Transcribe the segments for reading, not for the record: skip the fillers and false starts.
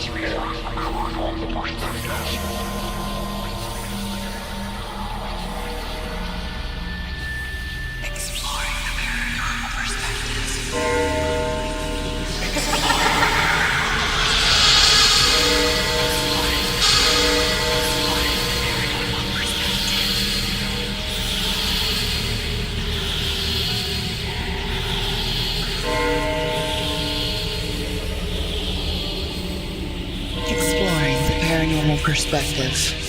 Exploring the Paranormal Perspective.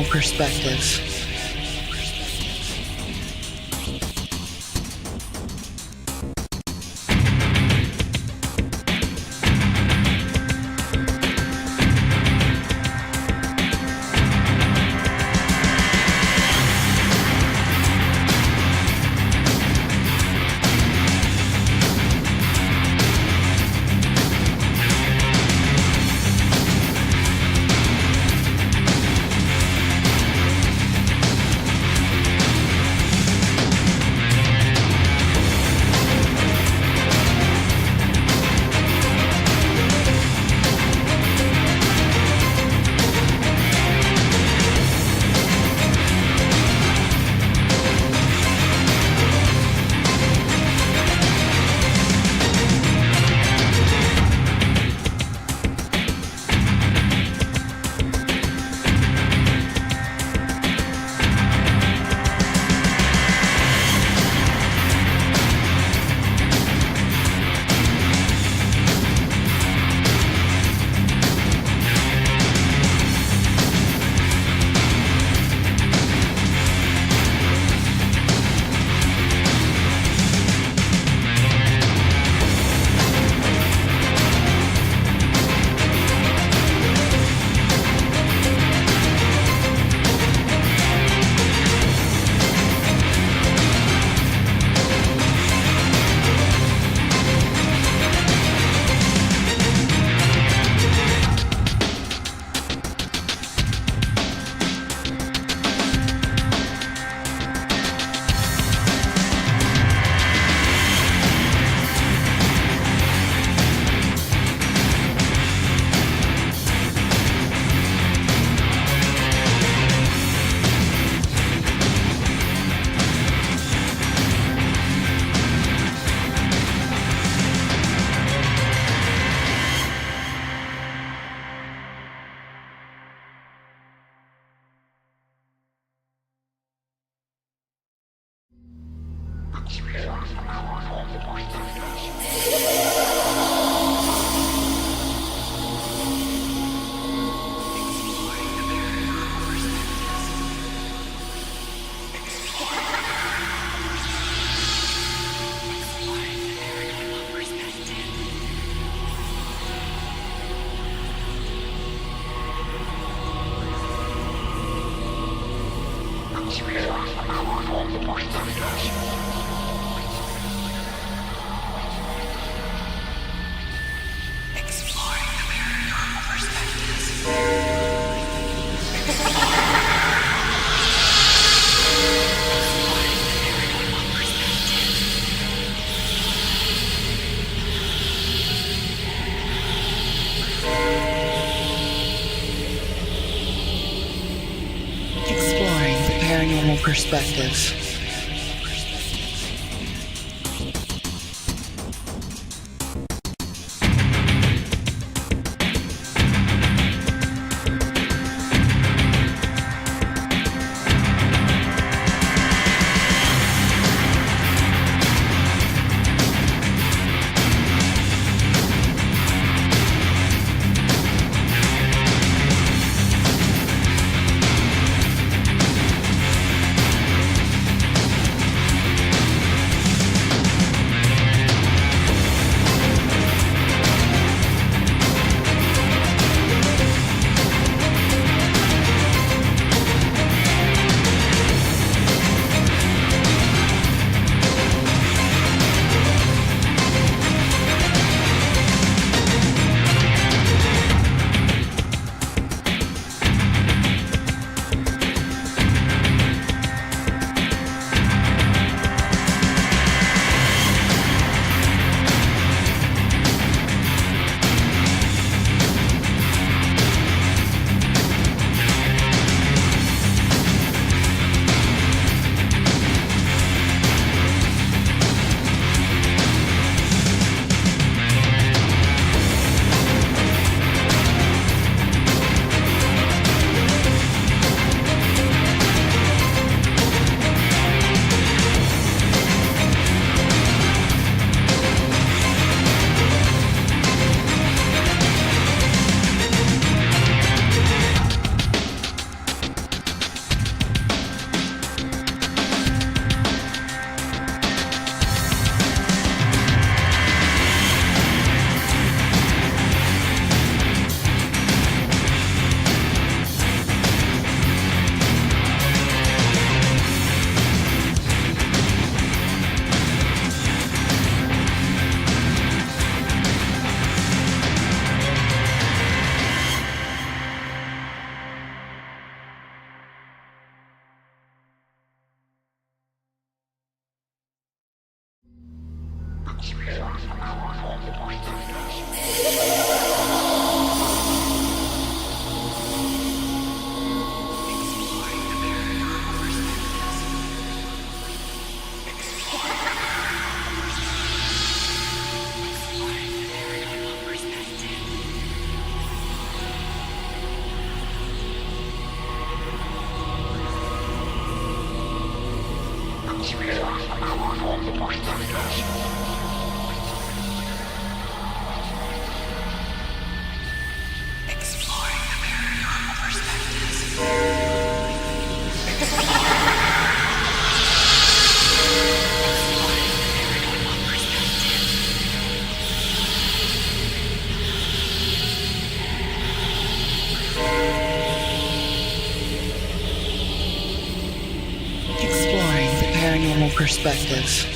Perspective. Exploring the Paranormal Perspective. Exploring the Paranormal Perspective.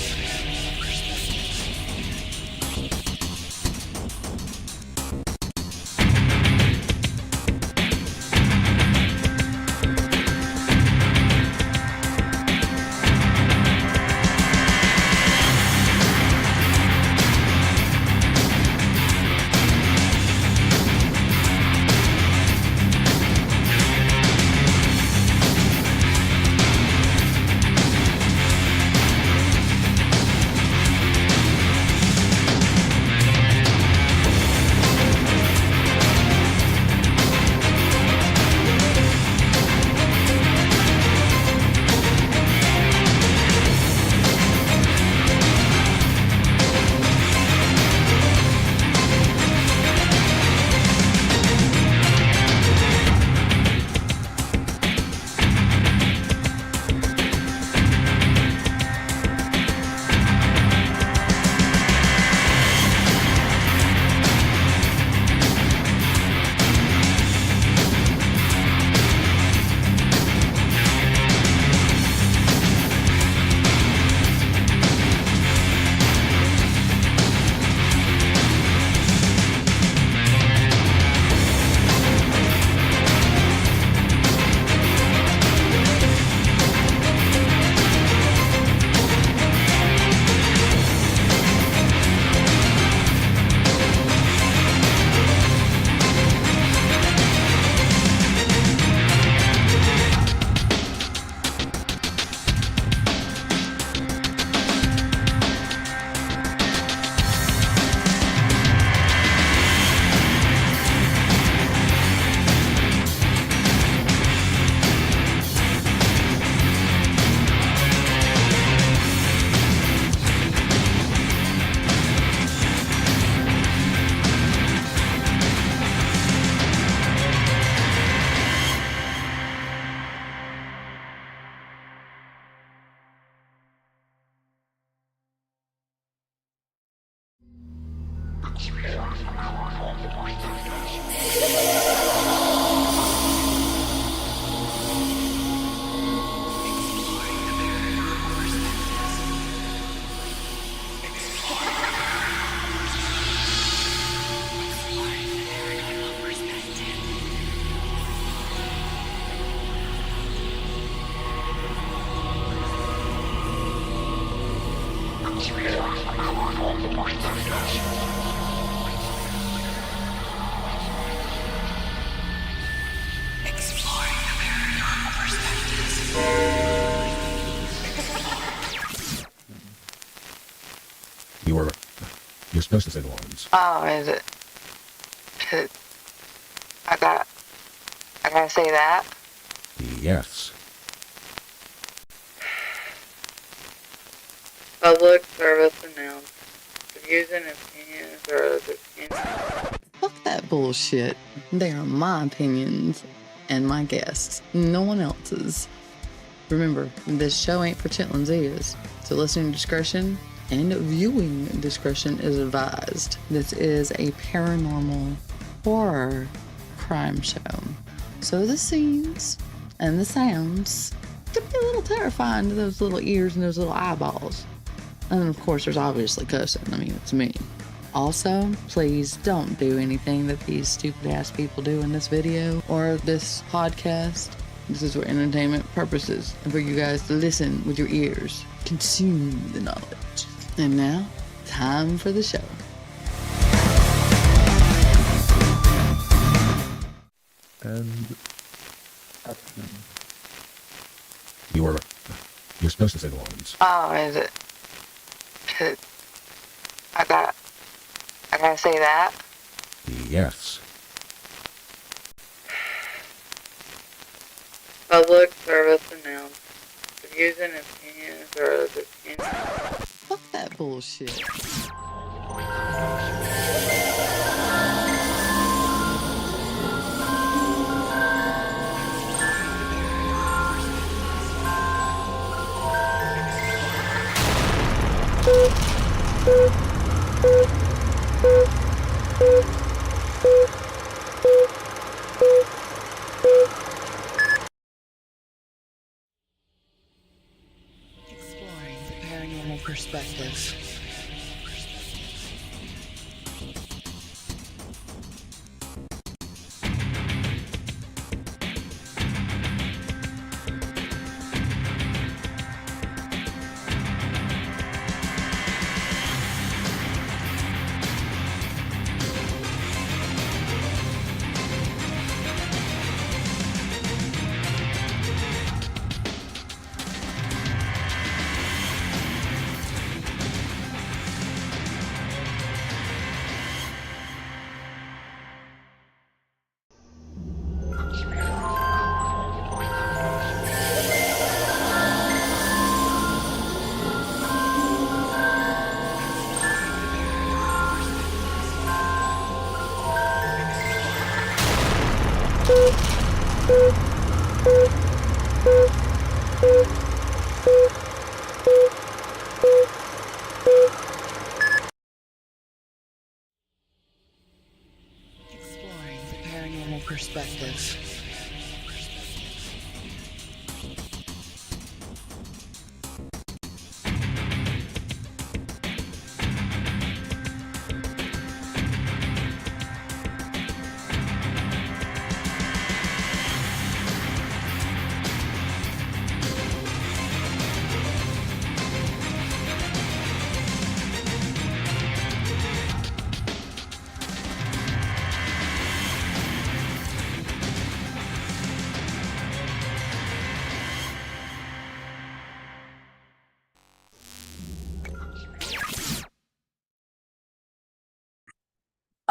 You're supposed to say the lines. Oh, is it? I gotta say that? Yes. Public service announcement. The views and opinions are the opinions. Fuck that bullshit. They are my opinions and my guests, no one else's. Remember, this show ain't for chitlins' ears, so listening discretion and viewing discretion is advised. This is a paranormal horror crime show, so the scenes and the sounds could be a little terrifying to those little ears and those little eyeballs. And of course, there's obviously cussing. I mean, it's me. Also, please don't do anything that these stupid ass people do in this video or this podcast. This is for entertainment purposes and for you guys to listen with your ears. Consume the knowledge. And now, time for the show. And you're supposed to say the lines. Oh, is it? I gotta say that? Yes. Public service announcement. The views and opinions are the opinions. Fuck that bullshit. Exploring the Paranormal Perspective. Exploring the Paranormal Perspective.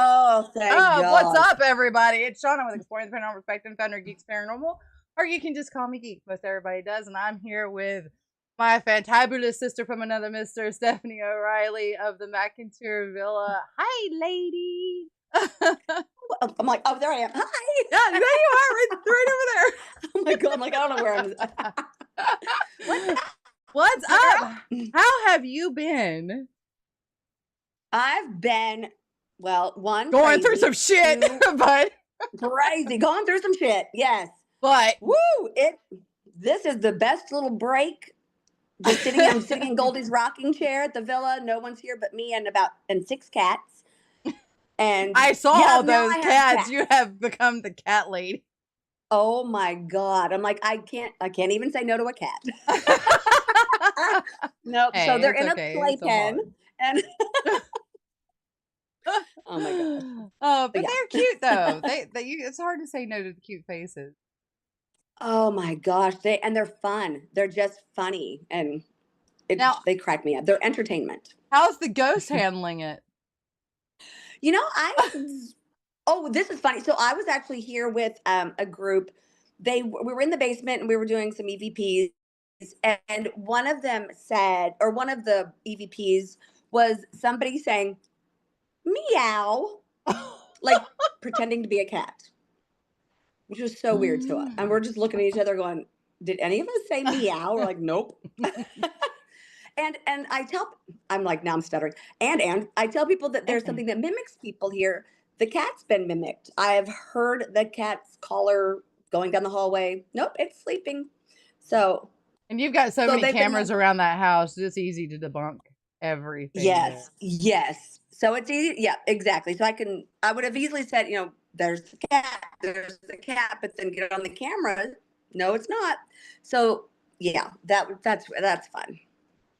Oh, thank God. What's up, everybody? It's Shauna with Exploring the Paranormal Perspective, founder of G.E.E.K.S Paranormal, or you can just call me Geek. Most everybody does, and I'm here with my phantaBOOlous sister from another mister, Stephanie Oreilly of the McInteer Villa. Hi, lady. I'm like, oh, there I am. Hi. Yeah, there you are, right over there. Oh my God, I'm like, I don't know where I'm. What's up? How have you been? I've been Well, one, Going through crazy, some shit, two, but crazy, going through some shit. Yes. but Woo! This is the best little break. Just sitting, I'm sitting in Goldie's rocking chair at the villa. No one's here but me and 6 cats. And I saw yeah, all now those I have cats. You have become the cat lady. Oh my God. I'm like, I can't even say no to a cat. Nope. So Hey, they're it's in okay. a It's so playpen. hard. And oh my gosh. Oh, but Yeah. they're cute though. It's hard to say no to the cute faces. Oh my gosh. They're fun. They're just funny. And Now, they crack me up. They're entertainment. how's the ghost handling it? You know, this is funny. So I was actually here with a group. We were in the basement and we were doing some EVPs. And one of them said, or one of the EVPs was somebody saying, meow, like pretending to be a cat, which was so weird to us. And we're just looking at each other going, did any of us say meow? We're like, nope. And I'm like, now I'm stuttering. And I tell people that there's something that mimics people here. The cat's been mimicked. I've heard the cat's collar going down the hallway. Nope, it's sleeping. So. And you've got so many they've been cameras around that house, it's easy to debunk everything. Yes. So it's easy. Yeah, exactly. So I would have easily said, there's the cat, but then get it on the camera. No, it's not. So yeah, that's fun.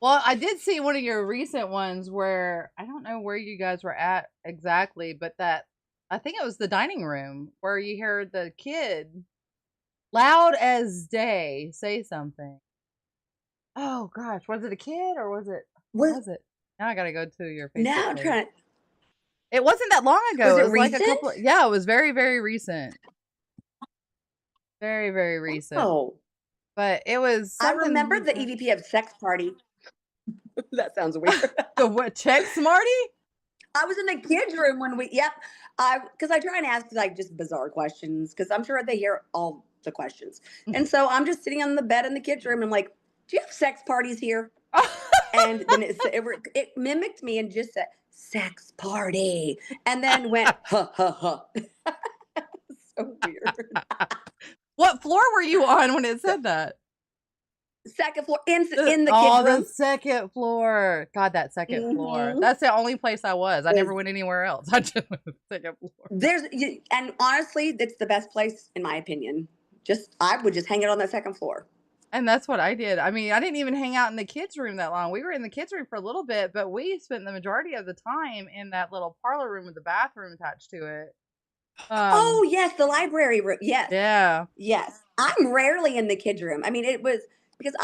Well, I did see one of your recent ones where I don't know where you guys were at exactly, but I think it was the dining room where you heard the kid loud as day say something. Oh gosh, was it a kid or was it? Now I gotta go to your Facebook Now I'm page. trying to. It wasn't that long ago. Was it was like a recent? couple. Yeah, it was very, very recent. Very, very recent. Oh, But it was. I remember the EVP of sex party. That sounds weird. The what? Check Smarty? I was in the kids' room when because I try and ask like just bizarre questions because I'm sure they hear all the questions. And so I'm just sitting on the bed in the kids' room and I'm like, do you have sex parties here? And then it mimicked me and just said, sex party. And then went, ha, ha, ha. So weird. What floor were you on when it said that? Second floor, in the kids' room. room. The second floor. God, that 2nd floor. That's the only place I was. I never went anywhere else. I just went to the 2nd floor. And honestly, it's the best place in my opinion. I would just hang it on that 2nd floor. And that's what I did. I mean, I didn't even hang out in the kids' room that long. We were in the kids' room for a little bit, but we spent the majority of the time in that little parlor room with the bathroom attached to it. Oh, yes, the library room. Yes. Yeah. Yes. I'm rarely in the kids' room. I mean, it was because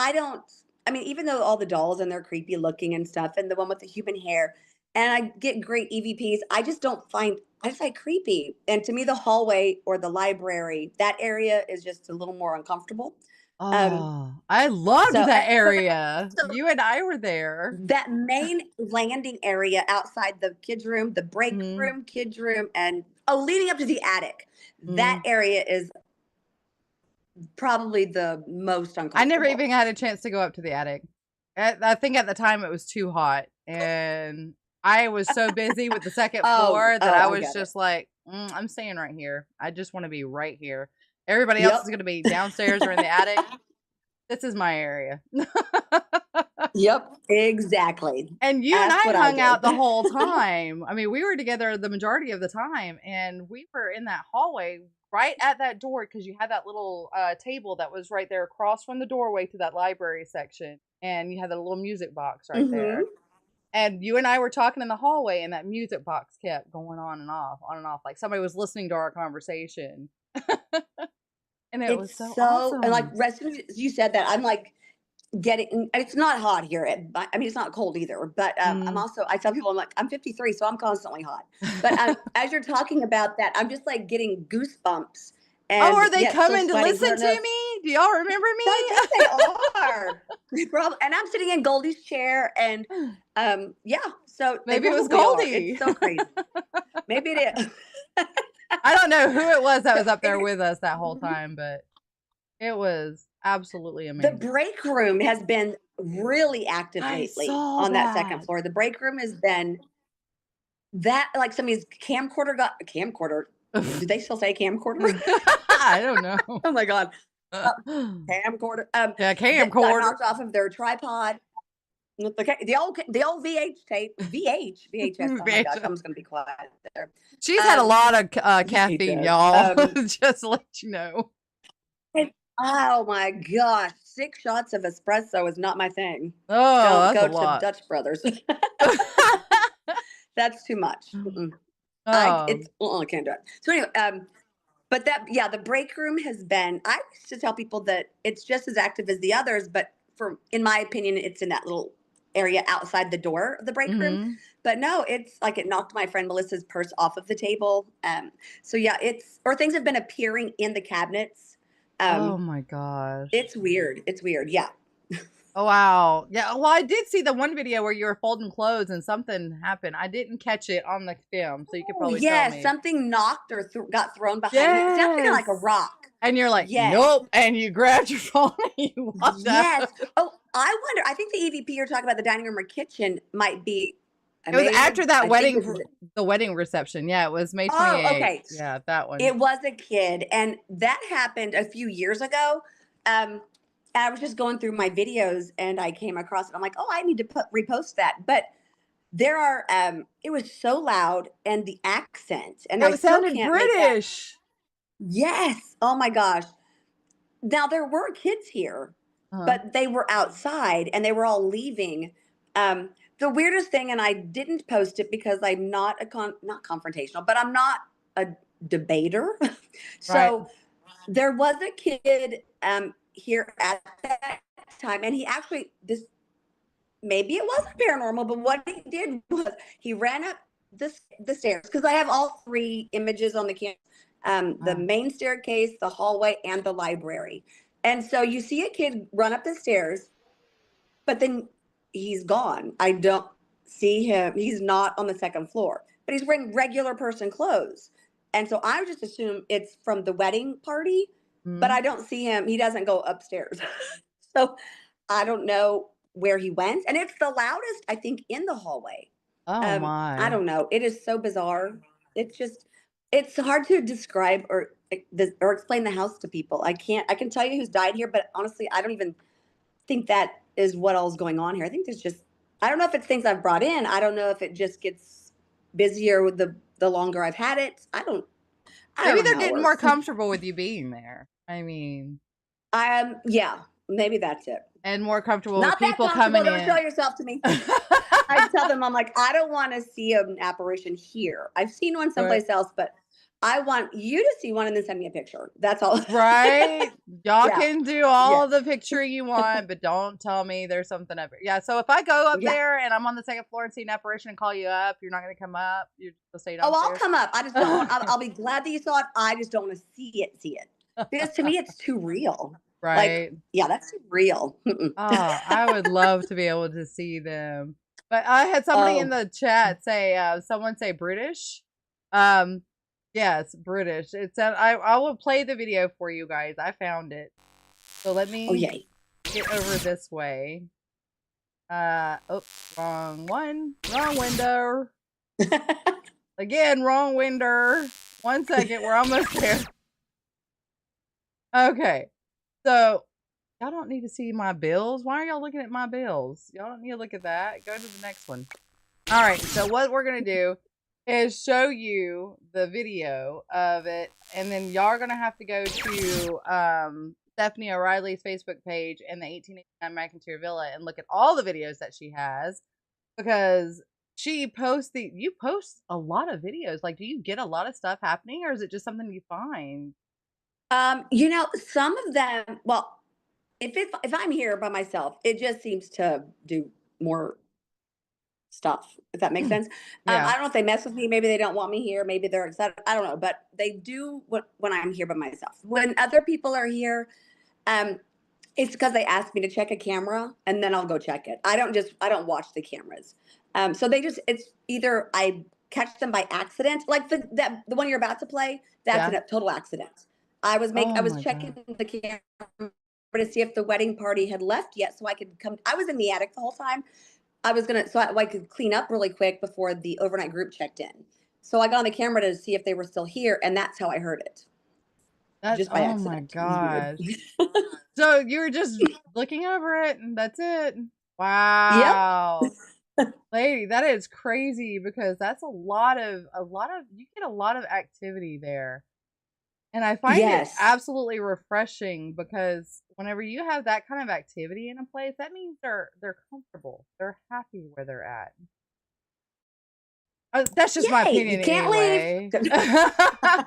even though all the dolls and they're creepy looking and stuff, and the one with the human hair, and I get great EVPs, I just like creepy. And to me, the hallway or the library, that area is just a little more uncomfortable. I loved that area. You and I were there. That main landing area outside the kids' room, the break room, kids' room, and leading up to the attic. That area is probably the most uncomfortable. I never even had a chance to go up to the attic. I think at the time it was too hot, and I was so busy with the 2nd floor that I was just like, I'm staying right here. I just want to be right here. Everybody else is going to be downstairs or in the attic. This is my area. Yep, exactly. And you and I hung out the whole time. I mean, we were together the majority of the time, and we were in that hallway right at that door because you had that little table that was right there across from the doorway to that library section, and you had that little music box right there. And you and I were talking in the hallway, and that music box kept going on and off, like somebody was listening to our conversation. And it was so awesome. And like as soon as you said that, I'm like it's not hot here. I mean, it's not cold either, but I tell people, I'm 53, so I'm constantly hot. But as you're talking about that, I'm just like getting goosebumps. And are they coming to listen to me? Do y'all remember me? I think they are. And I'm sitting in Goldie's chair, and so maybe it was Goldie. It's so crazy. Maybe it is. I don't know who it was that was up there with us that whole time, but it was absolutely amazing. The break room has been really active lately on that 2nd floor. The break room has been that like somebody's camcorder got a camcorder. Do they still say camcorder? I don't know. Oh my god, camcorder. Yeah, Got camcorder. knocked off of their tripod. The old VH tape, VHS. Oh my gosh, I'm just gonna be quiet there. She's had a lot of VHS. caffeine, y'all. Just to let you know. Oh my gosh, 6 shots of espresso is not my thing. Oh, Don't that's go a to lot. Dutch Brothers. That's too much. I can't do it. So anyway, but the break room has been. I used to tell people that it's just as active as the others, but in my opinion, it's in that little area outside the door of the break room. But no, it's like it knocked my friend Melissa's purse off of the table. So yeah, things have been appearing in the cabinets. Oh my gosh. It's weird. It's weird. Yeah. Oh wow. Yeah. Well, I did see the one video where you were folding clothes and something happened. I didn't catch it on the film, so you could probably tell me. Something knocked or got thrown behind me. It sounds kind of like a rock. And you're like, nope. And you grabbed your phone and you watched that. Oh, I wonder. I think the EVP you're talking about, the dining room or kitchen, might be. It was after that the wedding reception. Yeah, it was May 28th. Oh, okay. Yeah, that one. It was a kid, and that happened a few years ago. I was just going through my videos, and I came across it. I'm like, oh, I need to repost that. But there are. It was so loud, and the accent, and it sounded British. Yes. Oh my gosh. Now there were kids here, but they were outside, and they were all leaving. The weirdest thing, and I didn't post it because I'm not not confrontational, but I'm not a debater. So there was a kid here at that time, and he actually maybe it wasn't paranormal, but what he did was he ran up the stairs, because I have all 3 images on the camera, the main staircase, the hallway, and the library. And so you see a kid run up the stairs, but then he's gone. I don't see him. He's not on the 2nd floor, but he's wearing regular person clothes. And so I just assume it's from the wedding party, but I don't see him. He doesn't go upstairs. So I don't know where he went. And it's the loudest, I think, in the hallway. Oh my. I don't know. It is so bizarre. It's hard to describe or explain the house to people. I can tell you who's died here, but honestly, I don't even think that is what all is going on here. I think there's just, I don't know if it's things I've brought in. I don't know if it just gets busier with the longer I've had it. Maybe they're getting more comfortable with you being there. I mean, yeah, maybe that's it. And more comfortable with people coming in. Don't show yourself to me. I tell them, I'm like, I don't want to see an apparition here. I've seen one someplace else, but I want you to see one and then send me a picture. That's all. Right? Y'all can do all the picturing you want, but don't tell me there's something up here. Yeah, so if I go up there and I'm on the 2nd floor and see an apparition and call you up, you're not going to come up? You're just stay downstairs? Oh, I'll come up. I just don't want, I'll be glad that you saw it. I just don't want to see it. Because to me, it's too real. Right. Like, yeah, that's too real. Oh, I would love to be able to see them. But I had somebody in the chat say, someone say British. Yes, British. It said, I will play the video for you guys. I found it. So let me get over this way. Wrong one. Wrong window. Again, wrong window. 1 second. We're almost there. Okay. So, y'all don't need to see my bills. Why are y'all looking at my bills? Y'all don't need to look at that. Go to the next one. All right. So, what we're going to do is show you the video of it. And then y'all are going to have to go to Stephanie Oreilly's Facebook page and the 1889 McInteer Villa and look at all the videos that she has. Because she posts you post a lot of videos. Like, do you get a lot of stuff happening, or is it just something you find? You know, some of them, well, if I'm here by myself, it just seems to do more stuff, if that makes sense. I don't know if they mess with me. Maybe they don't want me here. Maybe they're excited. I don't know, but they do when I'm here by myself. When other people are here, it's because they ask me to check a camera, and then I'll go check it. I don't watch the cameras. So it's either I catch them by accident, like the one you're about to play. That's a total accident. I was checking the camera to see if the wedding party had left yet, so I could come. I was in the attic the whole time. I was gonna, so I could clean up really quick before the overnight group checked in. So I got on the camera to see if they were still here, and that's how I heard it, That's, just by oh my accident. It was weird. gosh. So you were just looking over it and that's it. Yep. Wow. Lady, that is crazy because that's a lot of you get a lot of activity there. And I find it Yes. absolutely refreshing because whenever you have that kind of activity in a place, that means they're comfortable. They're happy where they're at. That's just my Yay! You opinion can't leave. anyway.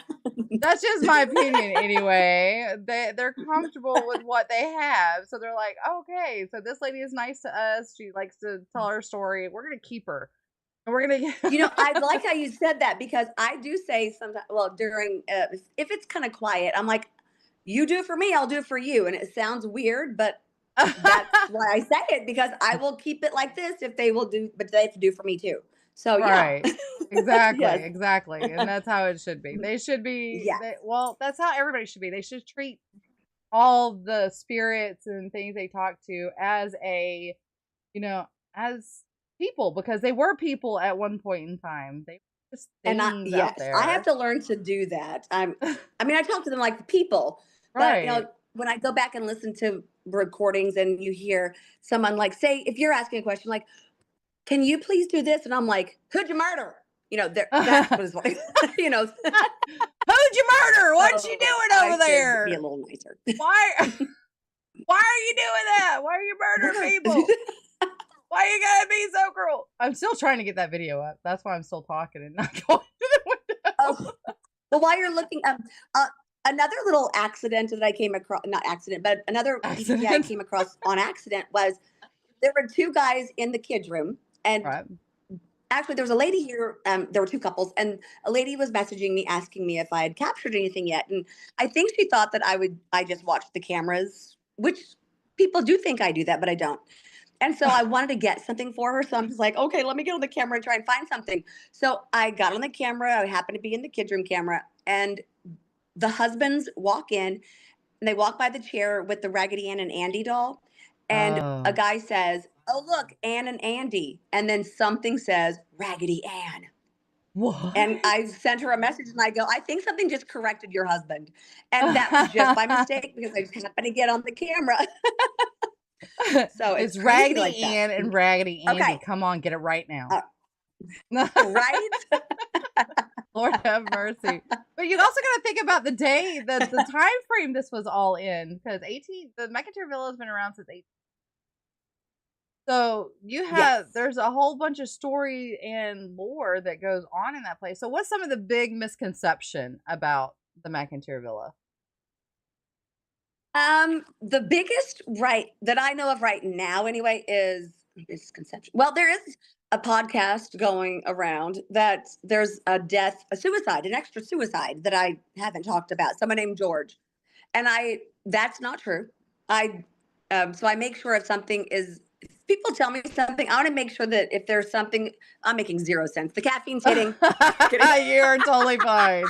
That's just my opinion anyway. They're comfortable with what they have. So they're like, okay, so this lady is nice to us. She likes to tell her story. We're gonna keep her. And we're gonna You know, I like how you said that because I do say sometimes, well, during, if it's kind of quiet, I'm like, you do it for me, I'll do it for you. And it sounds weird, but that's why I say it, because I will keep it like this if they will do, but they have to do for me too. So yeah. Right. Exactly, Yes. exactly. And that's how it should be. They should be Yeah. well, that's how everybody should be. They should treat all the spirits and things they talk to as a, as people because they were people at one point in time. They were just And things out yes, I have there. to learn to do that. I mean, I talk to them like people, but Right. when I go back and listen to recordings and you hear someone like, say, if you're asking a question like, can you please do this? And I'm like, who'd you murder? That was what, you know, Who'd you murder? What you so doing I over should be a there? little nicer. Why why are you doing that? Why are you murdering people? Why you gotta be so cruel? I'm still trying to get that video up. That's why I'm still talking and not going to the window. Oh, well, while you're looking, another little accident that I came across, not accident, but another EVP I Accident. came across on accident was there were two guys in the kids' room. And Right. actually, there was a lady here. There were two couples, and a lady was messaging me asking me if I had captured anything yet. And I think she thought that I just watched the cameras, which people do think I do that, but I don't. And so I wanted to get something for her. So I'm just like, okay, let me get on the camera and try and find something. So I got on the camera. I happened to be in the kids' room camera, and the husbands walk in and they walk by the chair with the Raggedy Ann and Andy doll. And a Oh. guy says, "Oh, look, Ann and Andy." And then something says, "Raggedy Ann." And What? I sent her a message and I go, "I think something just corrected your husband." And that was just by mistake because I just happened to get on the camera. So it's It's crazy Raggedy like that. Ann and Raggedy Andy. Okay. Come on, get it right now. Right? Lord have mercy. But you also got to think about the day, the time frame this was all in, because the McInteer Villa has been around since 18. So Yes. there's a whole bunch of story and lore that goes on in that place. So what's some of the big misconception about the McInteer Villa? The biggest that I know of right now anyway is misconception. Well, there is a podcast going around that there's a suicide, an extra suicide that I haven't talked about. Someone named George. And that's not true. I so I make sure if something is if people tell me something, I want to make sure that if there's something, I'm making zero sense. The caffeine's hitting. You are totally fine.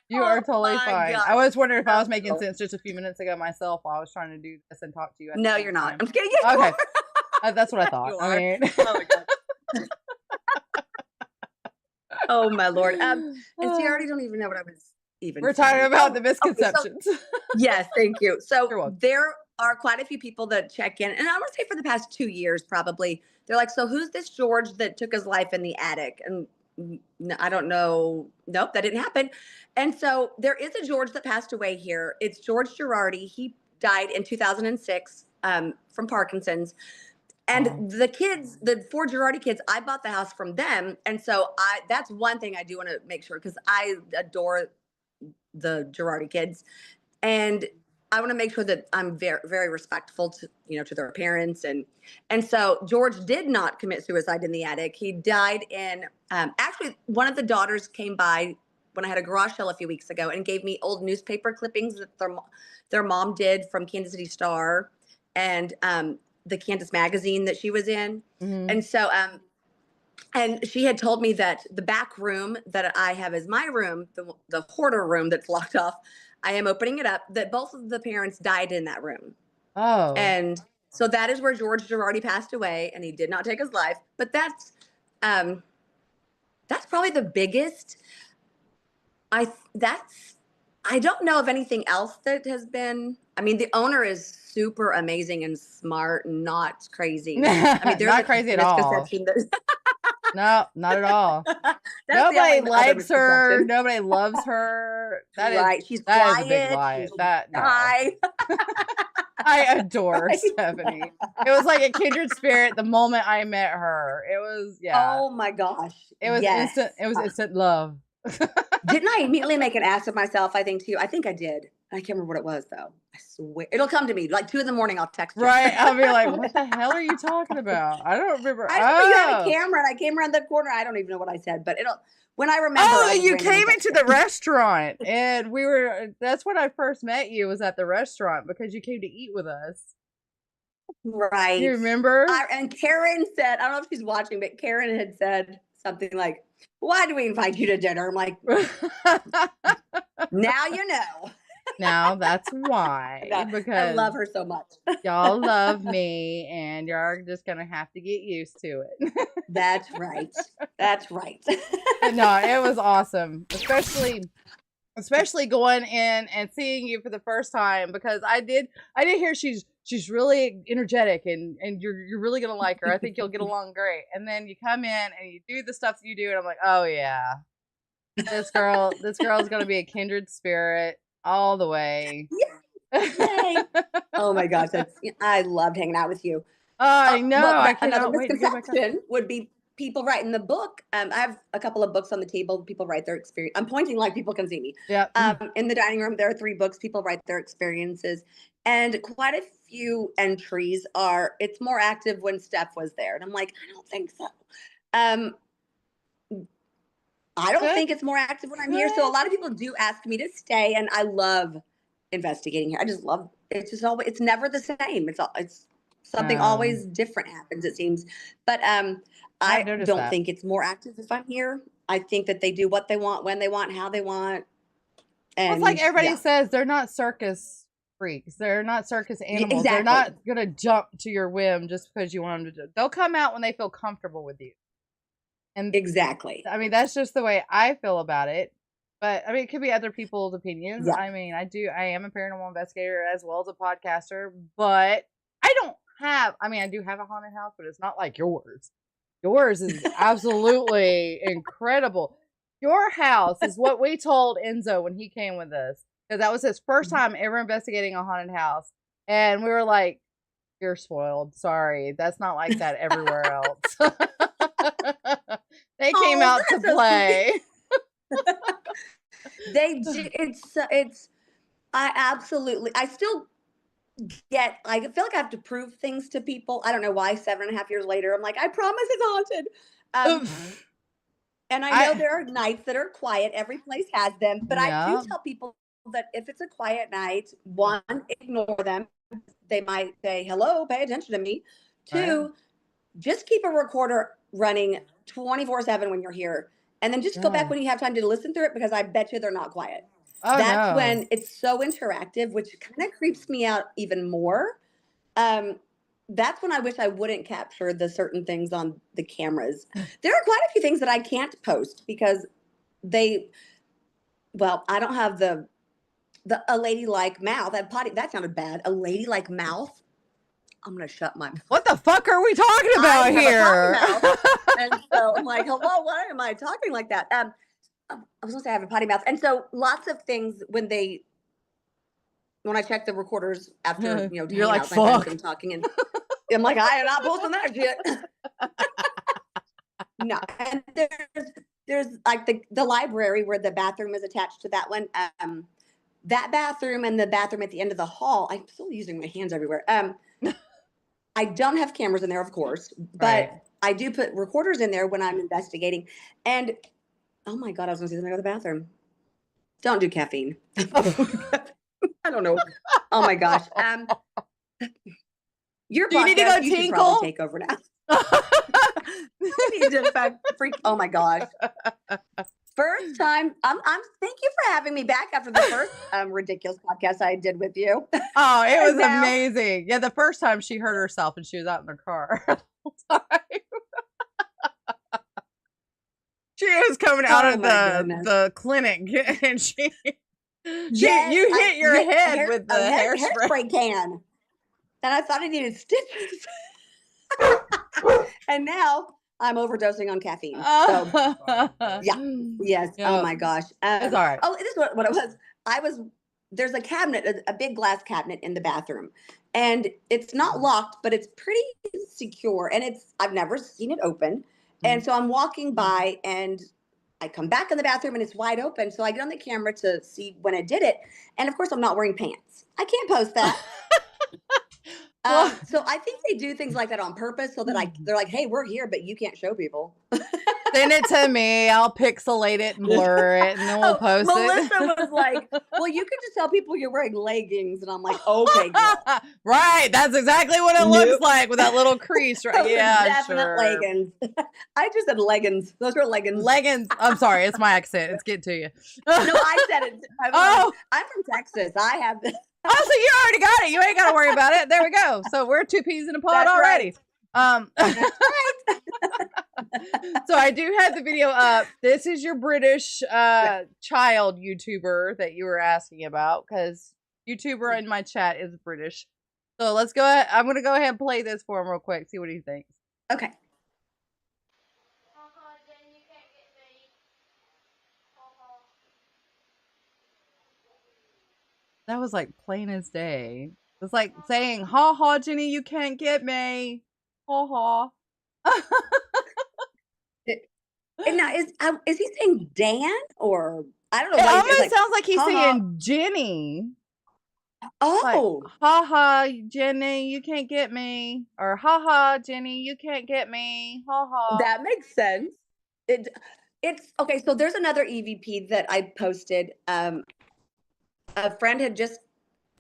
You Oh are totally my fine. I gosh. was wondering if I was making No. sense just a few minutes ago myself while I was trying to do this and talk to you at No, the you're same not. time. I'm just kidding. Yes, Okay. you are. That's what I thought. You I are. mean, Oh my god. Oh my lord. And see, I already don't even know what I was even we're talking saying. about the Oh, okay. So misconceptions. yes, thank you. So You're welcome. there are quite a few people that check in, and I want to say for the past 2 years, probably. They're like, "So who's this George that took his life in the attic?" And I don't know. Nope, that didn't happen. And so there is a George that passed away here. It's George Girardi. He died in 2006 from Parkinson's. Oh. And the kids, the four Girardi kids, I bought the house from them, and so that's one thing I do want to make sure because I adore the Girardi kids, and I want to make sure that I'm very very respectful to to their parents, and so George did not commit suicide in the attic. He died in actually one of the daughters came by when I had a garage sale a few weeks ago and gave me old newspaper clippings that their mom did from Kansas City Star and the Kansas magazine that she was in, Mm-hmm. and so and she had told me that the back room that I have as my room, the hoarder room that's locked off, I am opening it up, that both of the parents died in that room. Oh. And So that is where George Girardi passed away, and he did not take his life. But that's probably the biggest. I don't know of anything else that has been. I mean, the owner is super amazing and smart and not crazy. I mean, there's Not a crazy at all. misconception that No, not at all. that's Nobody the only other likes her. misconception. Nobody loves her. That is Right. She's that quiet. is a big lie. She's That no. shy. I adore Right. Stephanie. It was like a kindred spirit the moment I met her. It was Oh my gosh. It was yes. instant. It was instant love. Didn't I immediately make an ass of myself? I think too. I think I did. I can't remember what it was though. I swear it'll come to me like 2 a.m. I'll text you. Right? I'll be like, "What the hell are you talking about?" I don't remember. I remember you had a camera and I came around the corner. I don't even know what I said, but when I remember. Oh, you came into the restaurant and we were. That's when I first met you. Was at the restaurant because you came to eat with us. Right. You remember? And Karen said, I don't know if she's watching, but Karen had said something like, "Why do we invite you to dinner?" I'm like, now you know. Now that's why. No, because I love her so much. y'all love me and you're just gonna have to get used to it. That's right. That's right. But no, it was awesome. Especially going in and seeing you for the first time because I did hear she's really energetic and you're really gonna like her. I think you'll get along great. And then you come in and you do the stuff that you do and I'm like, oh yeah. This girl's gonna be a kindred spirit all the way. Yay. Oh my gosh, I loved hanging out with you. I know. I Another cannot wait to get back up. misconception would be people writing the book. I have a couple of books on the table. People write their experience. I'm pointing like people can see me. Yeah. In the dining room, there are 3 books. People write their experiences, and quite a few entries are. It's more active when Steph was there, and I'm like, I don't think so. I don't think it's more active when I'm here. So a lot of people do ask me to stay, and I love investigating here. I just love it's just always it's never the same. It's something always different happens, it seems. But I don't think it's more active if I'm here. I think that they do what they want, when they want, how they want. And it's like everybody says they're not circus freaks. They're not circus animals. Exactly. They're not gonna jump to your whim just because you want them to. They'll come out when they feel comfortable with you. And exactly. I mean, that's just the way I feel about it. But I mean, it could be other people's opinions. Yeah. I mean, I am a paranormal investigator as well as a podcaster, but I do have a haunted house, but it's not like yours. Yours is absolutely incredible. Your house is what we told Enzo when he came with us, because that was his first time ever investigating a haunted house. And we were like, you're spoiled. Sorry. That's not like that everywhere else. They came out to play. They do. I still get, I feel like I have to prove things to people. I don't know why 7.5 years later, I'm like, I promise it's haunted. And I know there are nights that are quiet. Every place has them. But I do tell people that if it's a quiet night, 1, ignore them. They might say, hello, pay attention to me. 2, just keep a recorder running 24/7 when you're here. And then just go back when you have time to listen through it, because I bet you they're not quiet. That's when it's so interactive, which kind of creeps me out even more. That's when I wish I wouldn't capture the certain things on the cameras. There are quite a few things that I can't post because I don't have a ladylike mouth. That sounded bad. A ladylike mouth. I'm going to shut my mouth. What the fuck are we talking about here? And so I'm like, hello, why am I talking like that? I was going to say I have a potty mouth. And so lots of things when I check the recorders after, you're like, fuck. I'm talking, and I'm like, I am not posting that shit. No. And there's like the library where the bathroom is attached to that one. That bathroom and the bathroom at the end of the hall, I'm still using my hands everywhere. I don't have cameras in there, of course, but I do put recorders in there when I'm investigating. And oh my God, I was going to say something about the bathroom. Don't do caffeine. I don't know. Oh my gosh. Your podcast, you need to go you should probably take over now. You need to freak. Oh my gosh. first time. I'm thank you for having me back after the first ridiculous podcast I did with you. Oh, it was Now- amazing. Yeah, the first time she hurt herself and she was out in her car. The whole time. She was coming out Oh of my goodness. the clinic and she Yes, you hit your hit head with the hairspray. hairspray can. And I thought I needed stitches. And now I'm overdosing on caffeine. So yes. Yep. Oh my gosh. It's all right. Oh, this is what it was. There's a cabinet, a big glass cabinet in the bathroom, and it's not locked, but it's pretty secure, and I've never seen it open. And so I'm walking by and I come back in the bathroom and it's wide open. So I get on the camera to see when I did it. And of course I'm not wearing pants. I can't post that. So I think they do things like that on purpose so that they're like, hey, we're here, but you can't show people. Send it to me. I'll pixelate it and blur it, and then we'll post Melissa it. was like, well, you could just tell people you're wearing leggings. And I'm like, okay, girl. Right. That's exactly what it looks like with that little crease. Right? Those are Yeah, definite sure. leggings. I just said leggings. Those were leggings. Leggings. I'm sorry. It's my accent. It's getting to you. No, I said it. I'm from Texas. I have this. Oh, so you already got it. You ain't got to worry about it. There we go. So we're 2 peas in a pod That's already. right. So I do have the video up. This is your British child YouTuber that you were asking about, because YouTuber in my chat is British. So let's go ahead. I'm going to go ahead and play this for him real quick. See what he thinks. Okay. That was like plain as day. It's like saying, ha ha, Jenny, you can't get me. Ha ha. And now is he saying Dan or I don't know? It what almost like, sounds like he's ha-ha. saying Jenny. Oh, Like, ha ha, Jenny, you can't get me. Or ha ha, Jenny, you can't get me. Ha ha. that makes sense. It's okay. So there's another EVP that I posted. A friend had just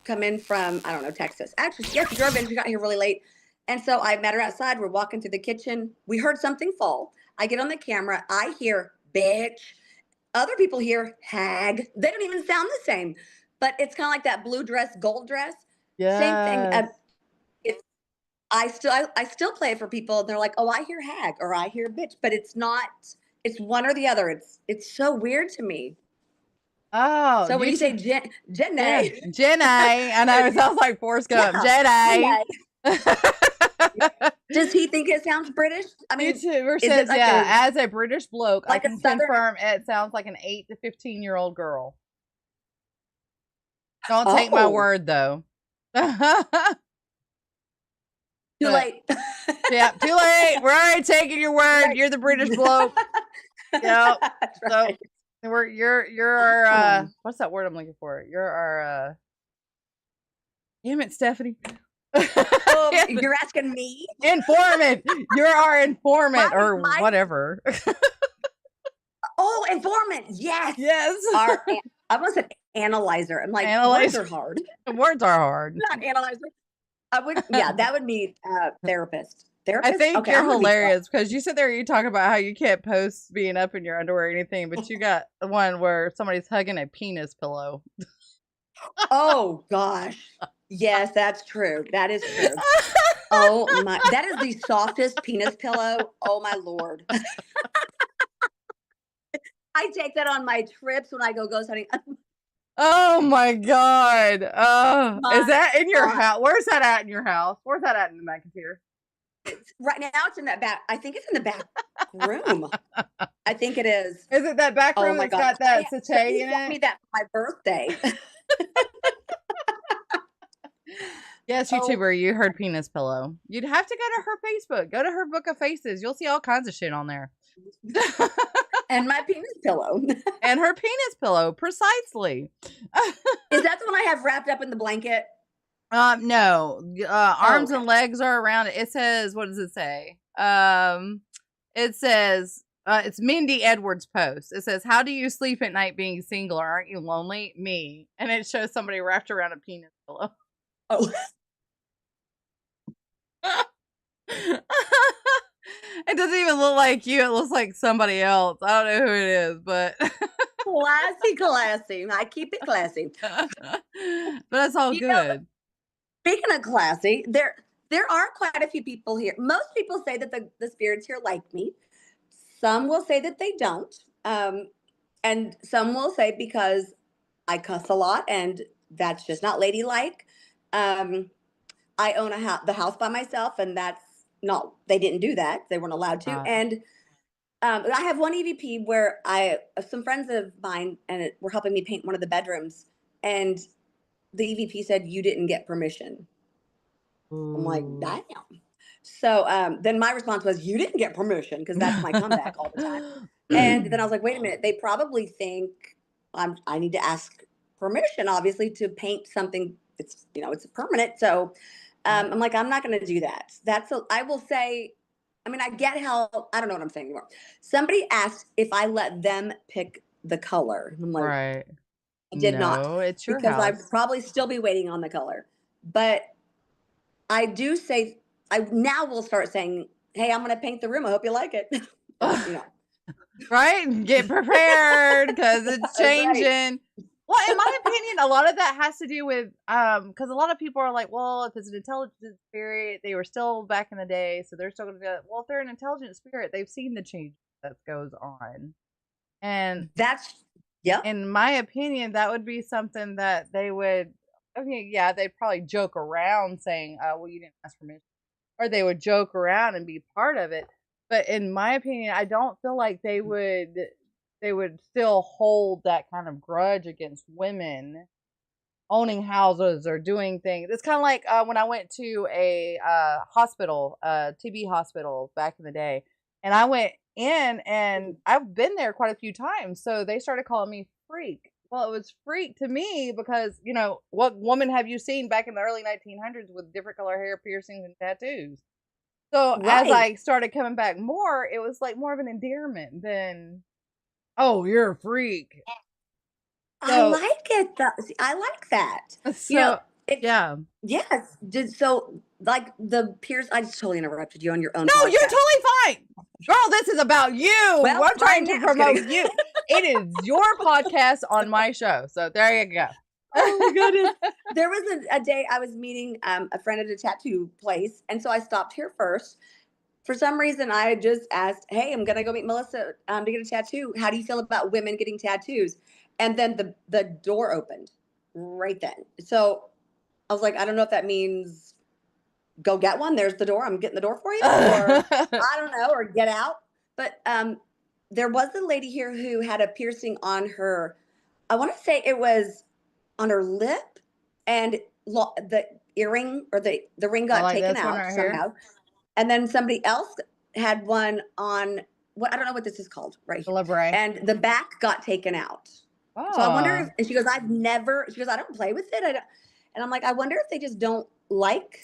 come in from, I don't know, Texas. Actually, yes, she drove in. She got here really late. And so I met her outside. We're walking through the kitchen. We heard something fall. I get on the camera. I hear bitch. Other people hear hag. They don't even sound the same. But it's kind of like that blue dress, gold dress. Same thing. I still play it for people. They're like, oh, I hear hag or I hear bitch. But it's not, it's one or the other. It's so weird to me. Oh, So when you say Jenny. Yeah. Jenny, I know it sounds like Forrest Gump. Yeah, Jenny. Does he think it sounds British? I mean, YouTuber is says, it like yeah, as a British bloke, like I a can southern- confirm it sounds like an 8 to 15-year-old girl. Don't take my Oh. word, though. Too But- late. Yeah, too late. We're already taking your word. You're the British bloke. Yep. That's right. So you're our what's that word I'm looking for? You're our damn it, Stephanie. You're asking me? Informant. You're our informant or My- whatever. Oh, informant. Yes. Yes. I almost said analyzer. I'm like, Analyzer. words are hard. Words are hard. Not analyzer. That would be therapist. I Therapist? think Okay, you're I'm gonna be hilarious because you sit there and you talk about how you can't post being up in your underwear or anything, but you got one where somebody's hugging a penis pillow. Oh gosh. Yes, that's true. That is true. Oh my, that is the softest penis pillow. Oh my Lord. I take that on my trips when I go ghost hunting. Oh my God. Is that in your God. house? Where's that at in your house? Where's that at in the McInteer? Right now it's in that back. I think it's in the back room. I think it is. Is it that back Oh room my that's God. got that He satay in got me it? that for my birthday. Yes, Oh. YouTuber, you heard penis pillow. You'd have to go to her Facebook. Go to her book of faces. You'll see all kinds of shit on there. And my penis pillow. And her penis pillow, precisely. Is that the one I have wrapped up in the blanket? No. Arms okay. and legs are around it. It says, what does it say? It says, it's Mindy Edwards' post. It says, how do you sleep at night being single? Aren't you lonely? Me. And it shows somebody wrapped around a penis pillow. Oh. It doesn't even look like you. It looks like somebody else. I don't know who it is, but Classy. I keep it classy. but that's all You know, good. speaking of classy, there are quite a few people here. Most people say that the spirits here like me. Some will say that they don't. And some will say because I cuss a lot and that's just not ladylike. I own the house by myself, and that's not. They didn't do that. They weren't allowed to. Right. And I have one EVP where some friends of mine were helping me paint one of the bedrooms, and the EVP said you didn't get permission. I'm like, Ooh. damn. So then my response was, you didn't get permission, because that's my comeback all the time. And then I was like, wait a minute, they probably think I need to ask permission, obviously, to paint something. It's permanent. So I'm like, I'm not going to do that. I will say, I mean, I get how, I don't know what I'm saying anymore. Somebody asked if I let them pick the color. I'm like, Right. I did not, No, it's your because I'd house. probably still be waiting on the color. But I do say, I now will start saying, hey, I'm going to paint the room. I hope you like it. Right? Get prepared because it's That's right. changing. Well, in my opinion, a lot of that has to do with because a lot of people are like, well, if it's an intelligent spirit, they were still back in the day, so they're still going to be like, well, if they're an intelligent spirit, they've seen the change that goes on. And Yep. in my opinion, that would be something that they would, I mean, yeah, they'd probably joke around saying, well, you didn't ask permission. Or they would joke around and be part of it. But in my opinion, I don't feel like they would still hold that kind of grudge against women owning houses or doing things. It's kind of like when I went to a hospital, TB hospital back in the day, and I went in, and I've been there quite a few times. So they started calling me freak. Well, it was freak to me because, what woman have you seen back in the early 1900s with different color hair, piercings, and tattoos? So as Right. I started coming back more, it was like more of an endearment than, oh, you're a freak. I So, like it. See, I like that. so It's, yeah. yes. So, like the Pierce, I just totally interrupted you on your own No, you're podcast. totally fine. Girl, this is about you. Well, I'm trying mine to now. Just promote kidding. you. It is your podcast on my show. So there you go. Oh my goodness. There was a day I was meeting a friend at a tattoo place, and so I stopped here first. For some reason, I just asked, "Hey, I'm gonna go meet Melissa to get a tattoo. How do you feel about women getting tattoos?" And then the door opened right then. So I was like, I don't know if that means go get one. There's the door. I'm getting the door for you, or I don't know, or get out. But there was a lady here who had a piercing on her. I want to say it was on her lip, and the earring or the ring I got like taken this one out right here. somehow. And then somebody else had one on what I don't know what this is called right here. Deliberate. And the back got taken out. So I wonder if, Oh. and she goes, she goes, I don't play with it. And I'm like, I wonder if they just don't like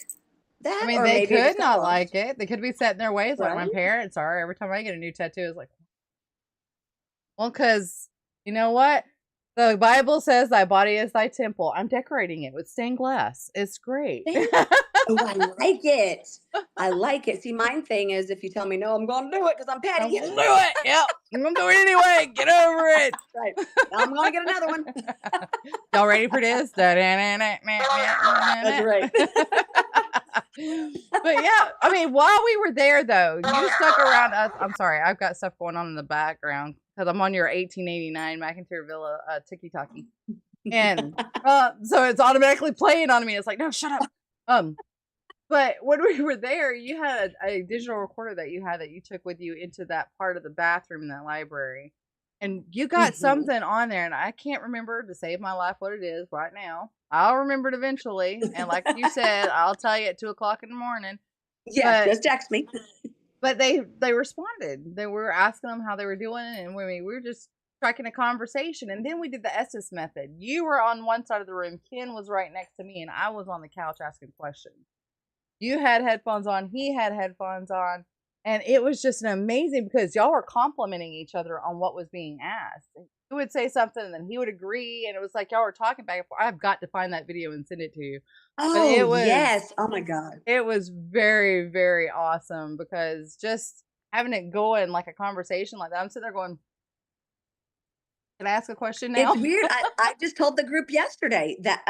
I that, mean, or they maybe it could just got not lost. like it. They could be set in their ways like my Right? parents are. Every time I get a new tattoo, it's like, well, because you know what? The Bible says thy body is thy temple. I'm decorating it with stained glass. It's great. Oh, I like it. I like it. See, mine thing is if you tell me no, I'm going to do it because I'm I'm petty. gonna do it. Yep. I'm gonna do it anyway. Get over it. Right. I'm going to get another one. Y'all ready for this? That's That's right. But yeah, I mean, while we were there though, you stuck around us. I'm sorry, I've got stuff going on in the background because I'm on your 1889 McInteer Villa tiki-taki. And so it's automatically playing on me. It's like, no, shut up. But when we were there, you had a digital recorder that you took with you into that part of the bathroom in that library. And you got something on there, and I can't remember to save my life what it is right now. I'll remember it eventually. And like you said, I'll tell you at 2:00 in the morning. Yeah, But just text me. but they responded. They were asking them how they were doing, and we were just striking a conversation. And then we did the Estes method. You were on one side of the room, Ken was right next to me, and I was on the couch asking questions. You had headphones on, he had headphones on, And it was just an amazing because y'all were complimenting each other on what was being asked. He would say something and then he would agree. And it was like y'all were talking back and forth. I've got to find that video and send it to you. But Oh, yes. Oh my God. it was very, very awesome because just having it going like a conversation like that. I'm sitting there going, can I ask a question now? It's weird. I just told the group yesterday that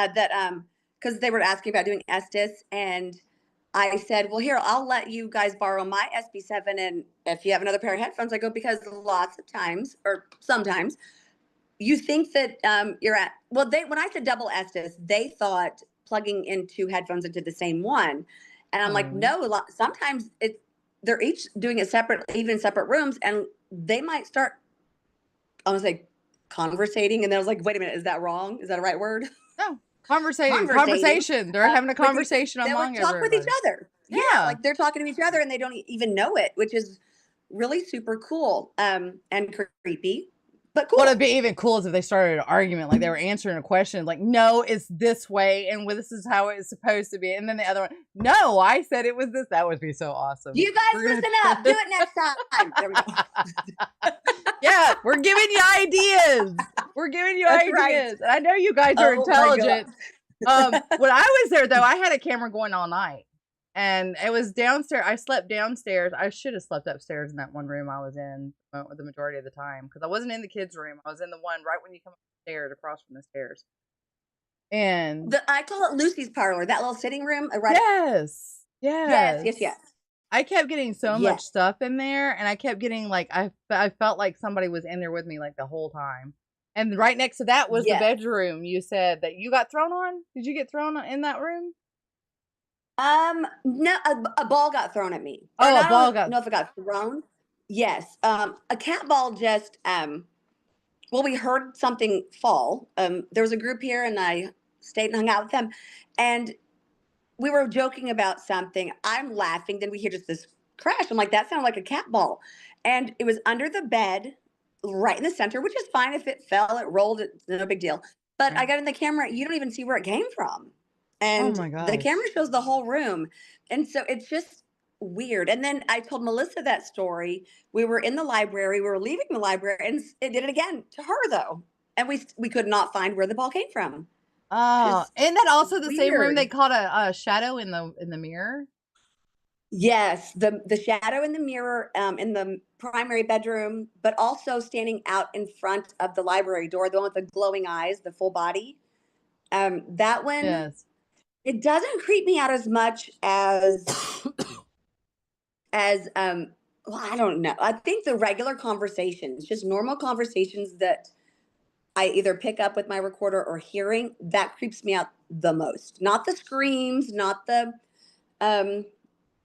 because they were asking about doing Estes, and I said, well, here, I'll let you guys borrow my SB7, and if you have another pair of headphones, I go, because lots of times, or sometimes, you think that you're at, well, when I said double Estes, they thought plugging in two headphones into the same one. And I'm like, no, sometimes they're each doing it separate, even in separate rooms, and they might start, I was like, conversating, and then I was like, wait a minute, is that wrong? Is that a right word? No, conversation. They're having a conversation among they would talk with each everybody. other. Yeah, like they're talking to each other and they don't even know it, which is really super cool and creepy, but cool. What'd be even cool is if they started an argument, like they were answering a question, like, no, it's this way, and this is how it's supposed to be. And then the other one, no, I said it was this. That would be so awesome. You guys listen up. Do it next time. There we go. Yeah, we're giving you ideas. We're giving you That's ideas. right. And I know you guys are Oh my intelligent. When I was there, though, I had a camera going all night. And it was downstairs. I slept downstairs. I should have slept upstairs in that one room I was in the majority of the time because I wasn't in the kids' room. I was in the one right when you come upstairs, across from the stairs. And I call it Lucy's parlor, that little sitting room. Right? Yes. I kept getting so much Yes. stuff in there, and I kept getting like I felt like somebody was in there with me like the whole time. And right next to that was the bedroom. You said that you got thrown on. Did you get thrown in that room? No, a ball got thrown at me. Oh, a ball I don't know if it got thrown. Yes. A cat ball just well, we heard something fall. There was a group here and I stayed and hung out with them, and we were joking about something. I'm laughing, then we hear just this crash. I'm like, that sounded like a cat ball. And it was under the bed, right in the center, which is fine. If it fell, it rolled, it's no big deal. But I got in the camera, you don't even see where it came from. And my the gosh. camera shows the whole room. And so it's just weird. And then I told Melissa that story. We were in the library, we were leaving the library, and it did it again to her though. And we could not find where the ball came from. Oh, Just isn't that also the same room weird. they caught a shadow in the mirror? Yes, the shadow in the mirror in the primary bedroom, but also standing out in front of the library door, the one with the glowing eyes, the full body. That one, Yes. it doesn't creep me out as much as well, I don't know. I think the regular conversations, just normal conversations that I either pick up with my recorder or hearing, that creeps me out the most. Not the screams, not the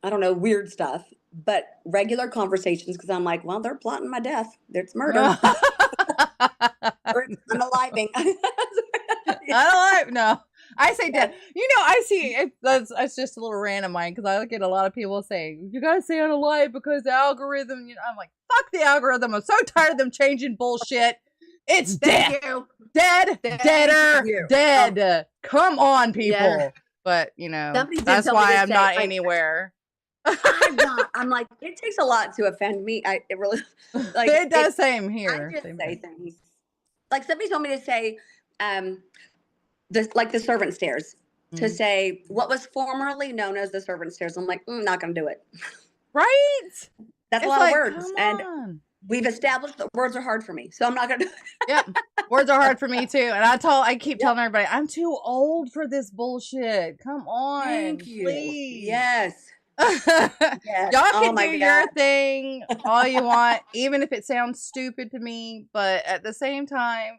I don't know, weird stuff, but regular conversations, because I'm like, well, they're plotting my death. It's murder. Or it's unaliving. No. I say dead. You know, I see that's just a little random mine because I look at a lot of people saying you gotta say unalive because the algorithm. You know, I'm like, fuck the algorithm. I'm so tired of them changing bullshit. It's dead, dead, deader, dead. Come on, people. Yeah. But you know, that's why I'm not anywhere. I'm like, it takes a lot to offend me. It really like it does. Same here. I just say things. Like somebody told me to say, the servant stairs, to say what was formerly known as the servant stairs. I'm like, not gonna do it. Right? That's a lot of words, and we've established that words are hard for me, so I'm not gonna do it. Yep, words are hard for me too. And I keep telling everybody, I'm too old for this bullshit. Come on, thank you, please. Yes. Yes. Y'all can do your thing all you want, even if it sounds stupid to me. But at the same time,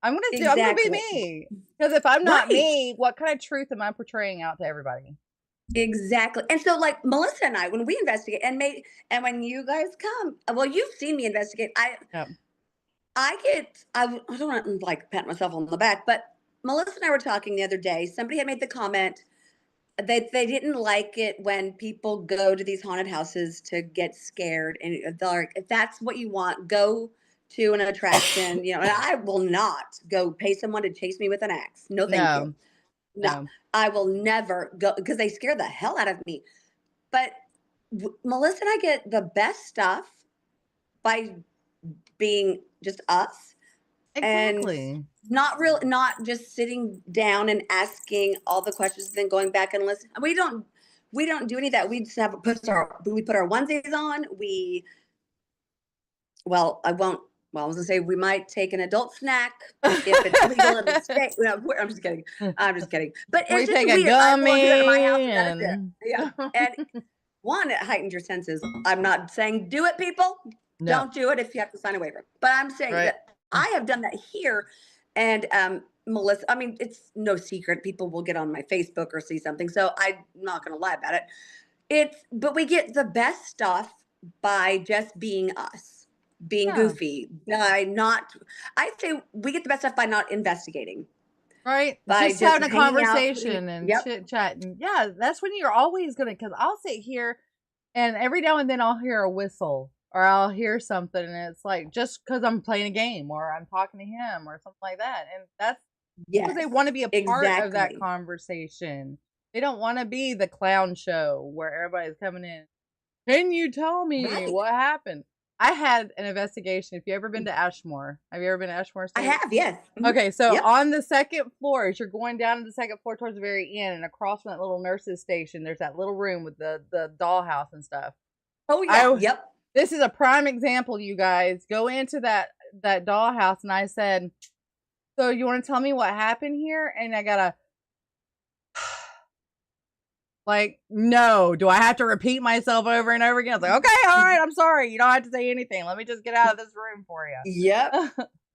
I'm gonna be me. Because if I'm not me, what kind of truth am I portraying out to everybody? Exactly. And so, like Melissa and I, when we investigate, and when you guys come, well, you've seen me investigate. I don't want to like pat myself on the back, but Melissa and I were talking the other day. Somebody had made the comment that they didn't like it when people go to these haunted houses to get scared, and they're like, if that's what you want, go to an attraction, you know. And I will not go pay someone to chase me with an axe. No, thank you. No, I will never go, because they scare the hell out of me. But Melissa and I get the best stuff by being just us and Exactly. not just sitting down and asking all the questions, then going back and listen. We don't do any of that. We just we put our onesies on. Well, I won't. Well, I was gonna say we might take an adult snack if it's legal in the state. No, I'm just kidding. I'm just kidding. But We it's just take a weird. I won't do that at my house, gummy and that is it. and Yeah. And one, it heightens your senses. I'm not saying do it, people. no, Don't do it if you have to sign a waiver. But I'm saying right? that I have done that here, and Melissa. I mean, it's no secret. People will get on my Facebook or see something, so I'm not gonna lie about it. But we get the best stuff by just being us, being Yeah. goofy, by not. I'd say we get the best stuff by not investigating, Right? by Just just having a hanging out. conversation and Yep. chit chatting. Yeah, that's when you're always gonna, because I'll sit here and every now and then I'll hear a whistle or I'll hear something and it's like just because I'm playing a game or I'm talking to him or something like that. And that's because they Yes. want to be a part of that Exactly. conversation. They don't want to be the clown show where everybody's coming in. Can you tell me Right. what happened? I had an investigation. If you ever been to Ashmore, have you ever been to Ashmore I State? have. Yes. Mhm. Okay, so Yep. on the second floor, as you're going down to the second floor towards the very end, and across from that little nurse's station, there's that little room with the dollhouse and stuff. Oh yeah. Yep. This is a prime example, you guys. Go into that dollhouse, and I said, "So you want to tell me what happened here?" And I gotta like, no. Do I have to repeat myself over and over again? I was like, okay, all right, I'm sorry. You don't have to say anything. Let me just get out of this room for you. Yep.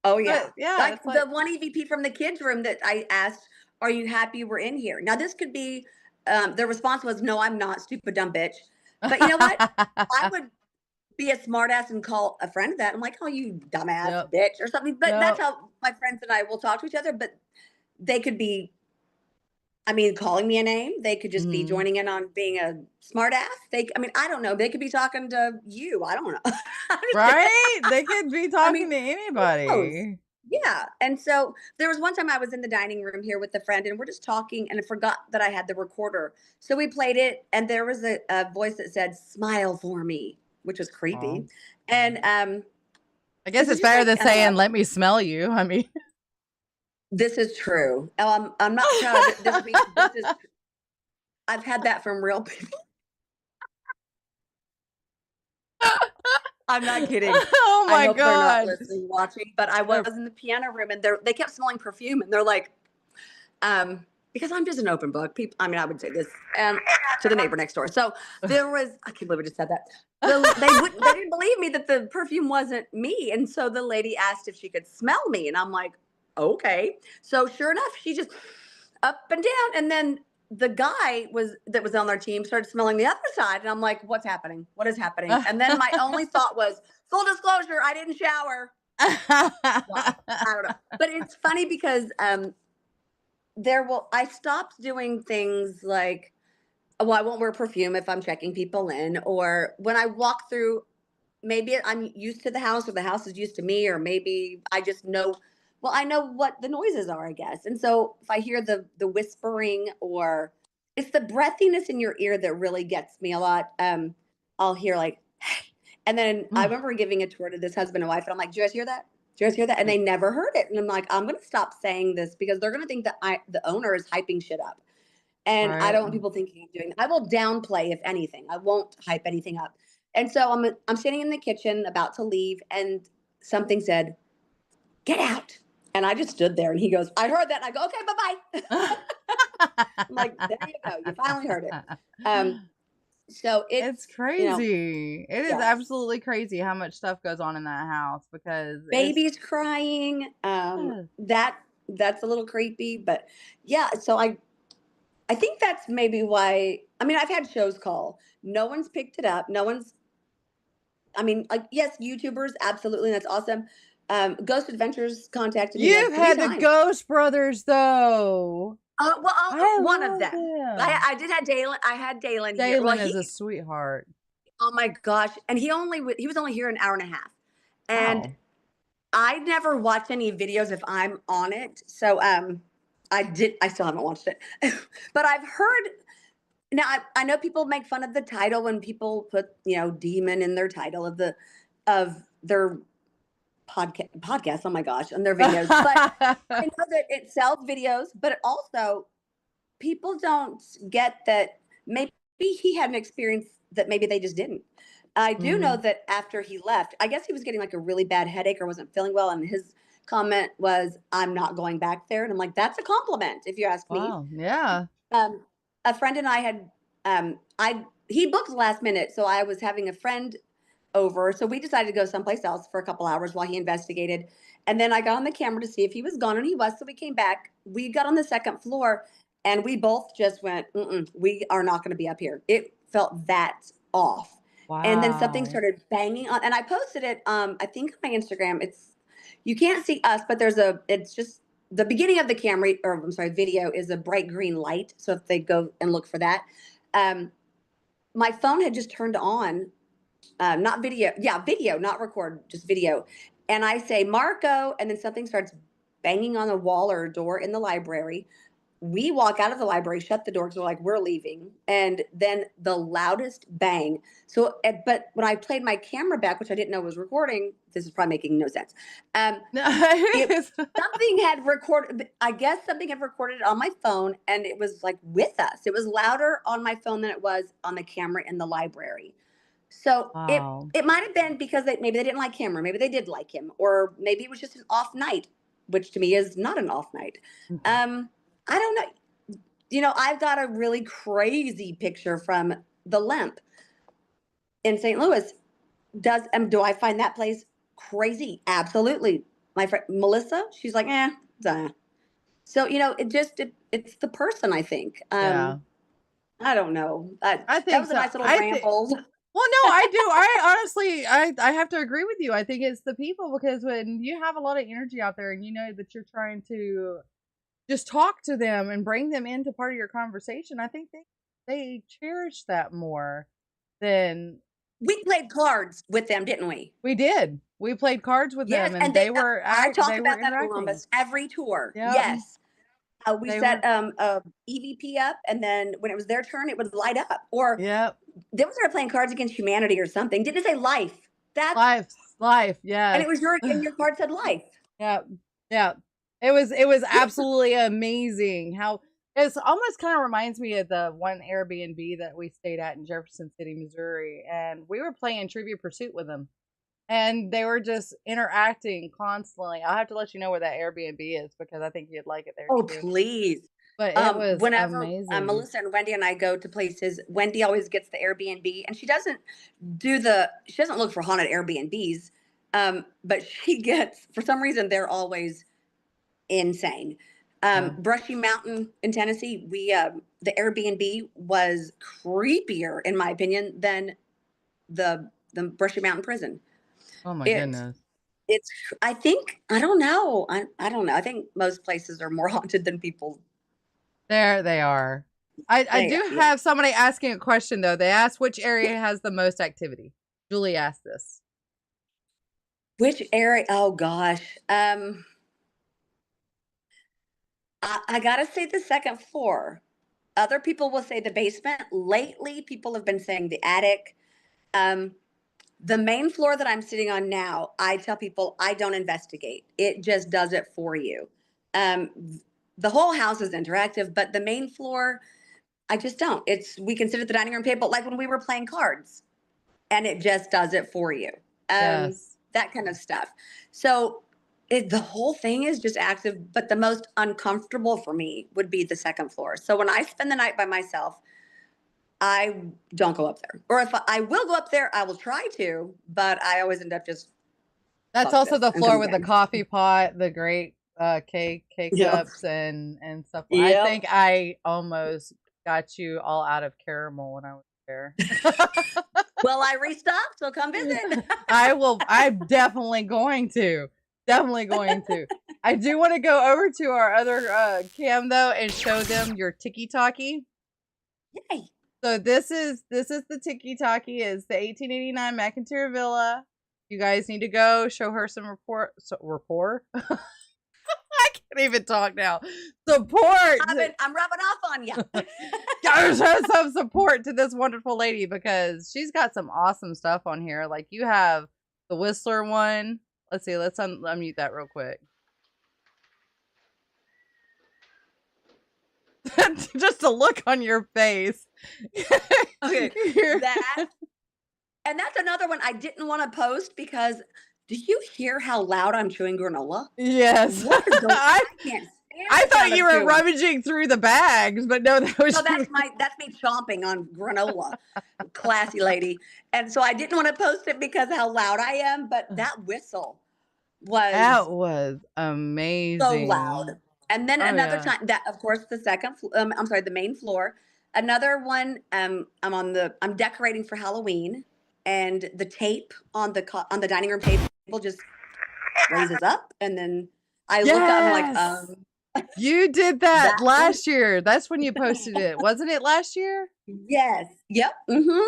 Oh yeah. But yeah, Like it's the like one EVP from the kids room that I asked, "Are you happy we're in here?" Now this could be. The response was, "No, I'm not. Stupid dumb bitch." But you know what? I would be a smartass and call a friend that. I'm like, "Oh, you dumbass Yep. bitch," or something. But that's Yep. how my friends and I will talk to each other. But they could be, I mean, calling me a name. They could just be Mhm. joining in on being a smartass. I mean, I don't know. They could be talking to you. I don't know. Right? They could be I talking mean, to who knows? anybody. Yeah. And so there was one time I was in the dining room here with a friend and we're just talking and I forgot that I had the recorder. So we played it and there was a voice that said, "Smile for me," which was Oh. creepy. And I it guess was it's just better like, than saying, "Let me smell you." I mean, this is true. I'm not proud of it. This is, I've had that from real people. I'm not kidding. oh I my hope they're not god. listening, watching, but I was in the piano room and they kept smelling perfume and they're like, because I'm just an open book. People, I mean, I would say this to the neighbor next door. So there was, I can't believe I just said that. They didn't believe me that the perfume wasn't me. And so the lady asked if she could smell me. And I'm like, okay. So sure enough, she just up and down. And then the guy that was on their team started smelling the other side. And I'm like, what's happening? What is happening? And then my only thought was, full disclosure, I didn't shower. Why? I don't know. But it's funny because I stopped doing things like, well, I won't wear perfume if I'm checking people in, or when I walk through, maybe I'm used to the house or the house is used to me, or maybe I just know, well, I know what the noises are, I guess. And so if I hear the whispering, or it's the breathiness in your ear that really gets me a lot. I'll hear like, and then I remember giving a tour to this husband and wife, and I'm like, "Do you guys hear that? Do you guys hear that?" And they never heard it. And I'm like, I'm gonna stop saying this because they're gonna think that the owner is hyping shit up. And I Right. don't want people thinking I'm doing that. I will downplay if anything. I won't hype anything up. And so I'm standing in the kitchen about to leave, and something said, "Get out." And I just stood there, and he goes, "I heard that." And I go, "Okay, bye-bye." I'm like, there you go. You finally heard it. So It's it's, crazy. It is yes. absolutely crazy how much stuff goes on in that house because it's Babies crying. That's a little creepy, but yeah. So I think that's maybe why. I mean, I've had shows call. No one's picked it up. No one's. I mean, like, yes, YouTubers, absolutely, that's awesome. Ghost Adventures contacted me you've like three had the times. Ghost Brothers though. I One of love them. them. I did have Dalen. I had Dalen here. Well, Dalen is a sweetheart. oh my gosh, and he was only here an hour and a half, and Wow. I never watch any videos if I'm on it. So I still haven't watched it. But I've heard Now I know people make fun of the title when people put, you know, demon in their title of their podcast. Oh my gosh, on their videos. But I know that it sells videos, but also people don't get that maybe he had an experience that maybe they just didn't. I do know Mhm. that after he left, I guess he was getting like a really bad headache or wasn't feeling well, and his comment was, "I'm not going back there." And I'm like, that's a compliment if you ask me. Wow. Yeah. Um, a friend and I had I he booked last minute, so I was having a friend over. So we decided to go someplace else for a couple hours while he investigated. And then I got on the camera to see if he was gone, and he was. So we came back. We got on the second floor, and we both just went, we are not going to be up here. It felt that off. And then something Wow. started banging on, and I posted it. I think on my Instagram. It's you can't see us, but it's just the beginning of the camera, or I'm sorry, video is a bright green light. So if they go and look for that, um, my phone had just turned on, not video. Yeah, video, not record, just video. And I say, Marco, and then something starts banging on a wall or a door in the library. We walk out of the library, shut the door because we're like, we're leaving. And then the loudest bang. So, but when I played my camera back, which I didn't know was recording, this is probably making no sense. It It is. something had recorded. I guess something had recorded it on my phone, and it was like with us. It was louder on my phone than it was on the camera in the library. So Wow. it might have been because maybe they didn't like him, or maybe they did like him, or maybe it was just an off night, which to me is not an off night. Mhm. I don't know. You know, I've got a really crazy picture from the Lemp in St. Louis. Do I find that place crazy? Absolutely. My friend Melissa, she's like, duh. So you know, it's the person. I think. Yeah. I don't know. I That think was a so. nice little I think. ramble. Well, no, I do. I honestly, I have to agree with you. I think it's the people, because when you have a lot of energy out there and you know that you're trying to just talk to them and bring them into part of your conversation, I think they cherish that more than We played cards with them, didn't we? we did. We played cards with Yes, them, and and I talk they were about that in interacting. almost every tour. Yep, Yes. We they set were. a EVP up, and then when it was their turn, it would light up. Or Yep, they were playing Cards Against Humanity or something. Didn't it say life? That's life. and Yes. it was your card said life. Yep. Yeah. It was absolutely amazing how it's almost kind of reminds me of the one Airbnb that we stayed at in Jefferson City, Missouri, and we were playing Trivia Pursuit with them. And they were just interacting constantly. I'll have to let you know where that Airbnb is because I think you'd like it there Oh, too. please. But it was Whenever amazing. Melissa and Wendy and I go to places, Wendy always gets the Airbnb, and she doesn't look for haunted Airbnbs, but she gets, for some reason, they're always insane. Yeah. Brushy Mountain in Tennessee, the Airbnb was creepier, in my opinion, than the Brushy Mountain prison. Oh my It goodness. it's I think I don't know. I don't know. I think most places are more haunted than people. There they are. I do Yeah. have somebody asking a question though. They asked which area has the most activity. Julie asked this. Which area? Oh gosh. I gotta say the second floor. Other people will say the basement. Lately, people have been saying the attic. Um, the main floor that I'm sitting on now, I tell people I don't investigate. It just does it for you. Um, the whole house is interactive, but the main floor, I just don't. We can sit at the dining room table like when we were playing cards, and it just does it for you. Yes. That kind of stuff. So the whole thing is just active, but the most uncomfortable for me would be the second floor. So when I spend the night by myself, I don't go up there. Or if I will go up there, I will try to, but I always end up just That's fuck also this the and floor coming with the down. coffee pot, the great K Yep. cups and stuff. I Yep. think I almost got you all out of caramel when I was there. Well, I restocked, so come visit. I will. I'm definitely going to. Definitely going to. I do want to go over to our other cam though and show them your tiki talkie. Yay. So this is the tiki talkie. Is the 1889 McInteer Villa. You guys need to go show her some rapport. I can't even talk now. Support. I'm rubbing off on you. Gotta show some support to this wonderful lady because she's got some awesome stuff on here. Like you have the Whistler one. Let's see. Let's unmute that real quick. Just a look on your face. Okay, that, and that's another one I didn't want to post because do you hear how loud I'm chewing granola? Yes. What is going on? I can't stand I the thought sound you of were chewing. rummaging through the bags, but no, that was No, that's me chomping on granola. Classy lady. And so I didn't want to post it because of how loud I am, but that whistle that was was amazing. so loud. And then Oh, another yeah. time, that of course the the main floor. Another one, I'm decorating for Halloween, and the tape on the dining room table just raises up, and then I look up and I'm like, you did that that last year. That's when you posted it, wasn't it? Last year? yes, yep, mm-hmm,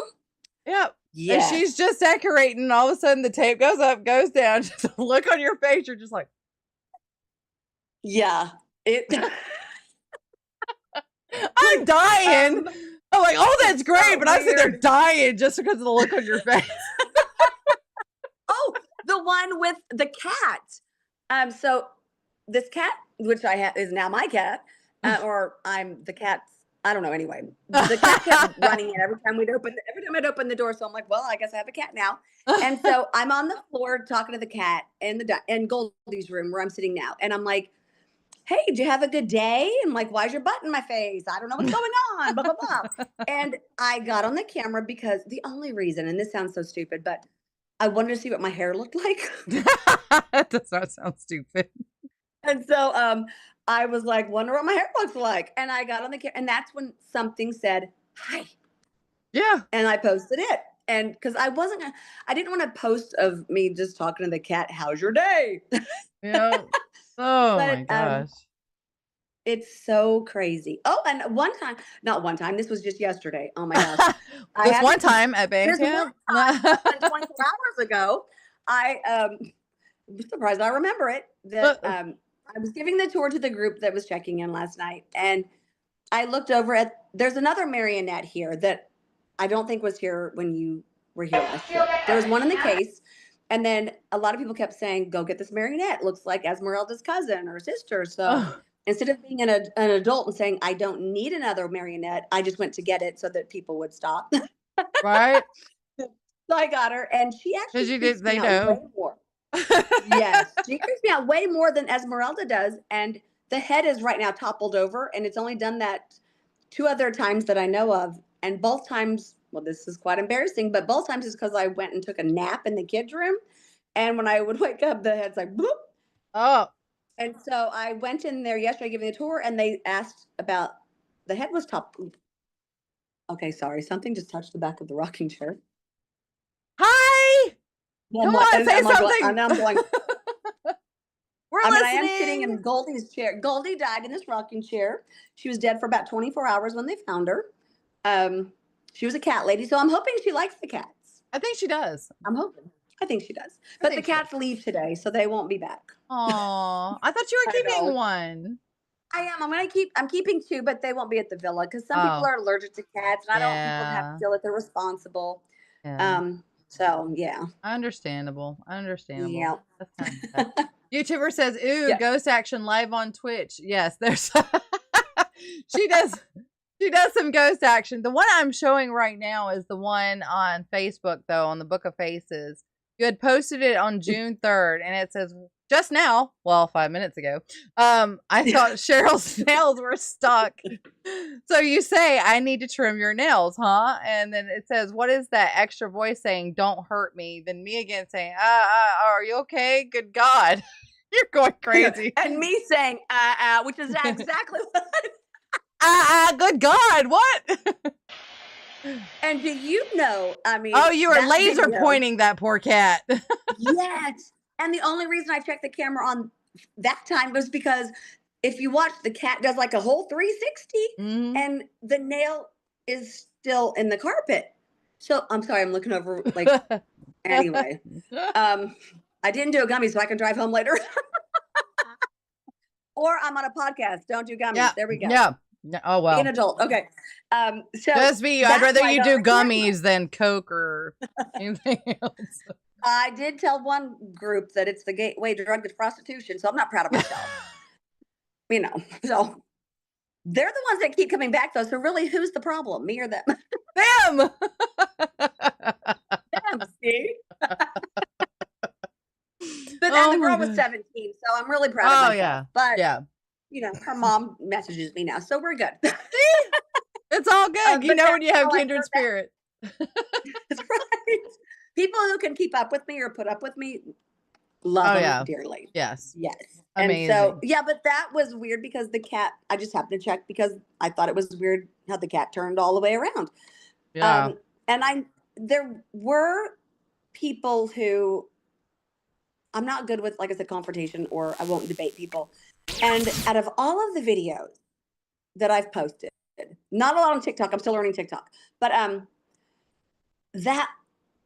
Yep. yes. And she's just decorating, and all of a sudden the tape goes up, goes down. Just a look on your face, you're just like, yeah, it. I'm dying. I'm like, oh, that's great, so but I'm sitting there weird. dying just because of the look on your face. Oh, the one with the cat. So this cat, which I have, is now my cat, or I'm the cat's. I don't know. Anyway, the cat kept running in every time I'd open the door. So I'm like, well, I guess I have a cat now. And so I'm on the floor talking to the cat in Goldie's room where I'm sitting now, and I'm like, hey, did you have a good day? I'm like, why's your butt in my face? I don't know what's going on, blah, blah, blah. And I got on the camera because the only reason, and this sounds so stupid, but I wanted to see what my hair looked like. That does not sound stupid. And so I was like, wonder what my hair looks like. And I got on the camera, and that's when something said, hi. Yeah. And I posted it. And because I didn't want to post of me just talking to the cat, how's your day? Yeah. Oh But, my gosh. It's so crazy. Oh, and not one time, this was just yesterday. Oh my gosh. This one time at band This one camp? time, less than 24 hours ago, I'm surprised I remember it, that I was giving the tour to the group that was checking in last night, and I looked over there's another marionette here that I don't think was here when you were here last year. There was one in the case, and then a lot of people kept saying, go get this marionette. Looks like Esmeralda's cousin or sister. So instead of being an adult and saying, I don't need another marionette, I just went to get it so that people would stop. Right? So I got her, and she actually Because creeps me out way more. Yes, she creeps me out way more than Esmeralda does, and the head is right now toppled over, and it's only done that 2 other times that I know of, and both times, well, this is quite embarrassing, but both times is because I went and took a nap in the kids' room, and when I would wake up, the head's like, bloop. Oh. And so I went in there yesterday giving the tour, and they asked about the head was toppled. Okay, sorry, something just touched the back of the rocking chair. Hi! Come on, say something! I'm going, We're listening. I am sitting in Goldie's chair. Goldie died in this rocking chair. She was dead for about 24 hours when they found her. She was a cat lady, so I'm hoping she likes the cats. I think she does. I'm hoping. I think she does. But the cats leave today, so they won't be back. Aw, I thought you were keeping one. I am. I'm keeping 2, but they won't be at the villa because some people are allergic to cats, and I don't want people to have to feel like they're responsible. Yeah. So yeah. Understandable. Yeah. That's kind of bad. YouTuber says, ooh, Yeah. ghost action live on Twitch. Yes, there's she does some ghost action. The one I'm showing right now is the one on Facebook, though, on the Book of Faces. You had posted it on June 3rd, and it says, just now, well, 5 minutes ago, I thought Cheryl's nails were stuck. So you say, I need to trim your nails, huh? And then it says, what is that extra voice saying, don't hurt me? Then me again saying, are you okay? Good God. You're going crazy. And me saying, which is exactly what good God, what? And do you know, I mean, oh, you are laser pointing that poor cat. Yes. And the only reason I checked the camera on that time was because if you watch, the cat does like a whole 360 and the nail is still in the carpet. So I'm sorry, I'm looking over like, anyway, I didn't do a gummy so I can drive home later. Or I'm on a podcast. Don't do gummies. Yeah. There we go. Yeah. Oh, Be an well. adult. Okay. So Just be you. I'd that's rather why you the do gummies than Coke or anything else. I did tell one group that it's the gateway drug to prostitution, so I'm not proud of myself. You know, so they're the ones that keep coming back though. So really, who's the problem? Me or them? Them. Them, see? But Oh and the my girl was gosh. 17, so I'm really proud of Oh myself. yeah. But Yeah. you know, her mom messages me now, so we're good. It's all good. You but know when that's you have how I kindred know that- spirit. That's right. People who can keep up with me or put up with me love Oh, them yeah. dearly. Yes. Yes. Amazing. And so, yeah, but that was weird because the cat, I just happened to check because I thought it was weird how the cat turned all the way around. Yeah. And there were people who, I'm not good with, like I said, confrontation, or I won't debate people. And out of all of the videos that I've posted, not a lot on TikTok, I'm still learning TikTok, but that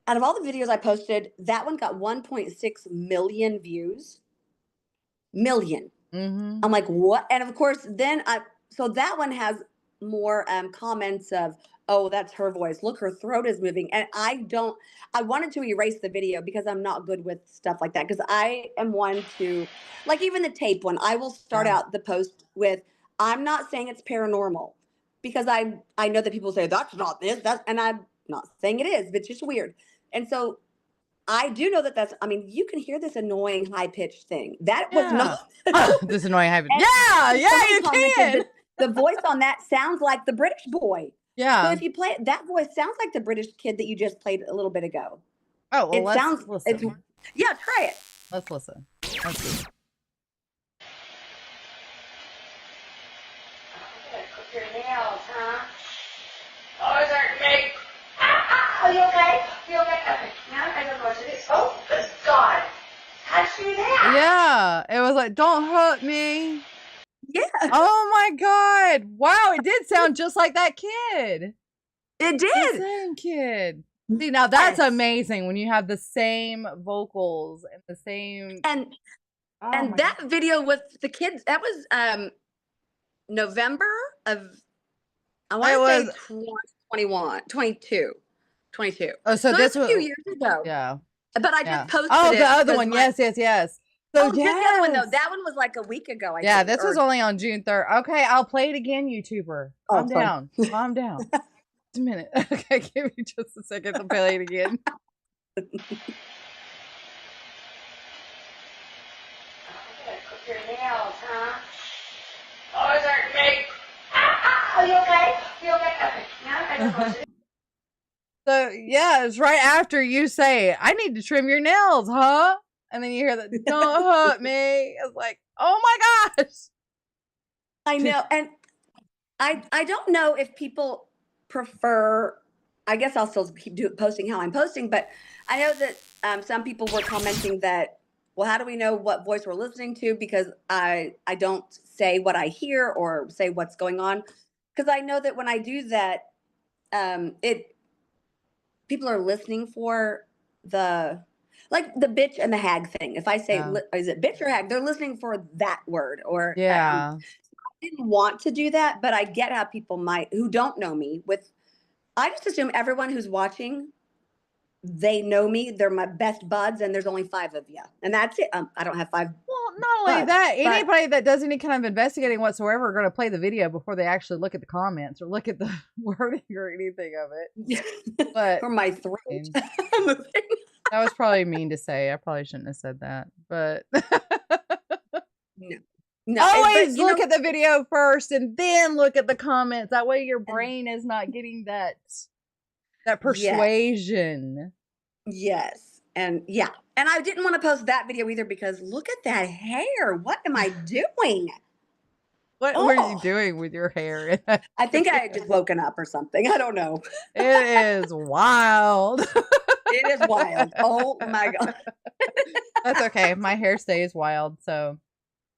out of all the videos I posted, that one got 1.6 million views. Million. Mm-hmm. I'm like, what? And of course, then so that one has more comments of, oh, that's her voice. Look, her throat is moving. And I wanted to erase the video because I'm not good with stuff like that. Because I am one to, like even the tape one, I will start out the post with, I'm not saying it's paranormal. Because I know that people say, that's not this, and I'm not saying it is, but it's just weird. And so I do know that I mean, you can hear this annoying high pitched thing. That was not. This annoying habit. And Yeah, you commented can. that the voice on that sounds like the British boy. Yeah. So if you play it, that voice sounds like the British kid that you just played a little bit ago. Oh, well, It sounds. listen. Yeah, try it. Let's listen. Let's see. Cook your nails, huh? Oh, is that me? Are you okay? You okay? Okay. Now I don't know what to do. Oh, good God. How'd you do that? Yeah. It was like, don't hurt me. Yeah, Oh my God. Wow. It did sound just like that kid. it The did. same kid. See, now that's Yes. amazing when you have the same vocals and the same. And Oh and my that God. video with the kids, that was November of, I want to say was- 2021, 22. Oh, so So this it's a was. few years ago. Yeah. But I Yeah. just posted Oh, it. the other 'cause one. Yes. So Oh, just the other one though. yes. That one was like a week ago. I Yeah, think, this was or- only on June 3rd. Okay, I'll play it again, YouTuber. Oh, Calm it's fine. down. Calm down. Just a minute. Okay, give me just a second to play it again. Cook your nails, huh? Oh, is that me? Are you okay? You okay? Okay. Now I don't know what to do. So, yeah, it's right after you say, I need to trim your nails, huh? And then you hear that, don't hurt me. It's like, oh my gosh. I know, and I don't know if people prefer. I guess I'll still keep posting how I'm posting, but I know that some people were commenting that, well, how do we know what voice we're listening to? Because I don't say what I hear or say what's going on, because I know that when I do that, people are listening for the bitch and the hag thing. If I say, Yeah. is it bitch or hag? They're listening for that word. Or Yeah. I didn't want to do that, but I get how people might who don't know me. I just assume everyone who's watching, they know me. They're my best buds, and there's only 5 of you, and that's it. I don't have 5. Well, not only But- that, but- anybody that does any kind of investigating whatsoever are going to play the video before they actually look at the comments or look at the wording or anything of it. But For my throat moving. that was probably mean to say. I probably shouldn't have said that. But No, always but, you look know, at the video first and then look at the comments. That way your brain is not getting that persuasion. Yes. And yeah. And I didn't want to post that video either because look at that hair. What am I doing? What were you Oh. doing with your hair? I think I had just woken up or something. I don't know. It is wild. It is wild. Oh my God. That's okay. My hair stays wild, so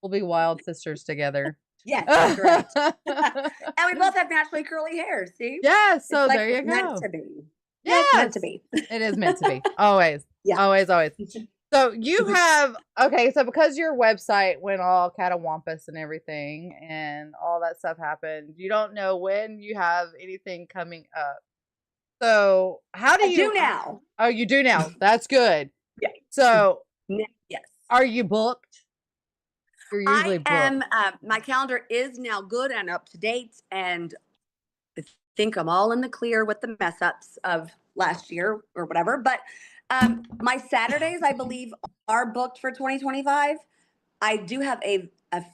we'll be wild sisters together. Yes, that's great. And we both have naturally curly hair. See? Yeah, so It's like there you meant go. to be. Yes, It's meant to be. it is meant to be. Always. Yeah. Always, always. So you have, okay, so because your website went all catawampus and everything and all that stuff happened, you don't know when you have anything coming up. So how do I you do now. Oh, you do now. That's good. Yeah. So Yes. are you booked? You're usually I booked. am. My calendar is now good and up to date, and I think I'm all in the clear with the mess ups of last year or whatever. But my Saturdays, I believe, are booked for 2025. I do have a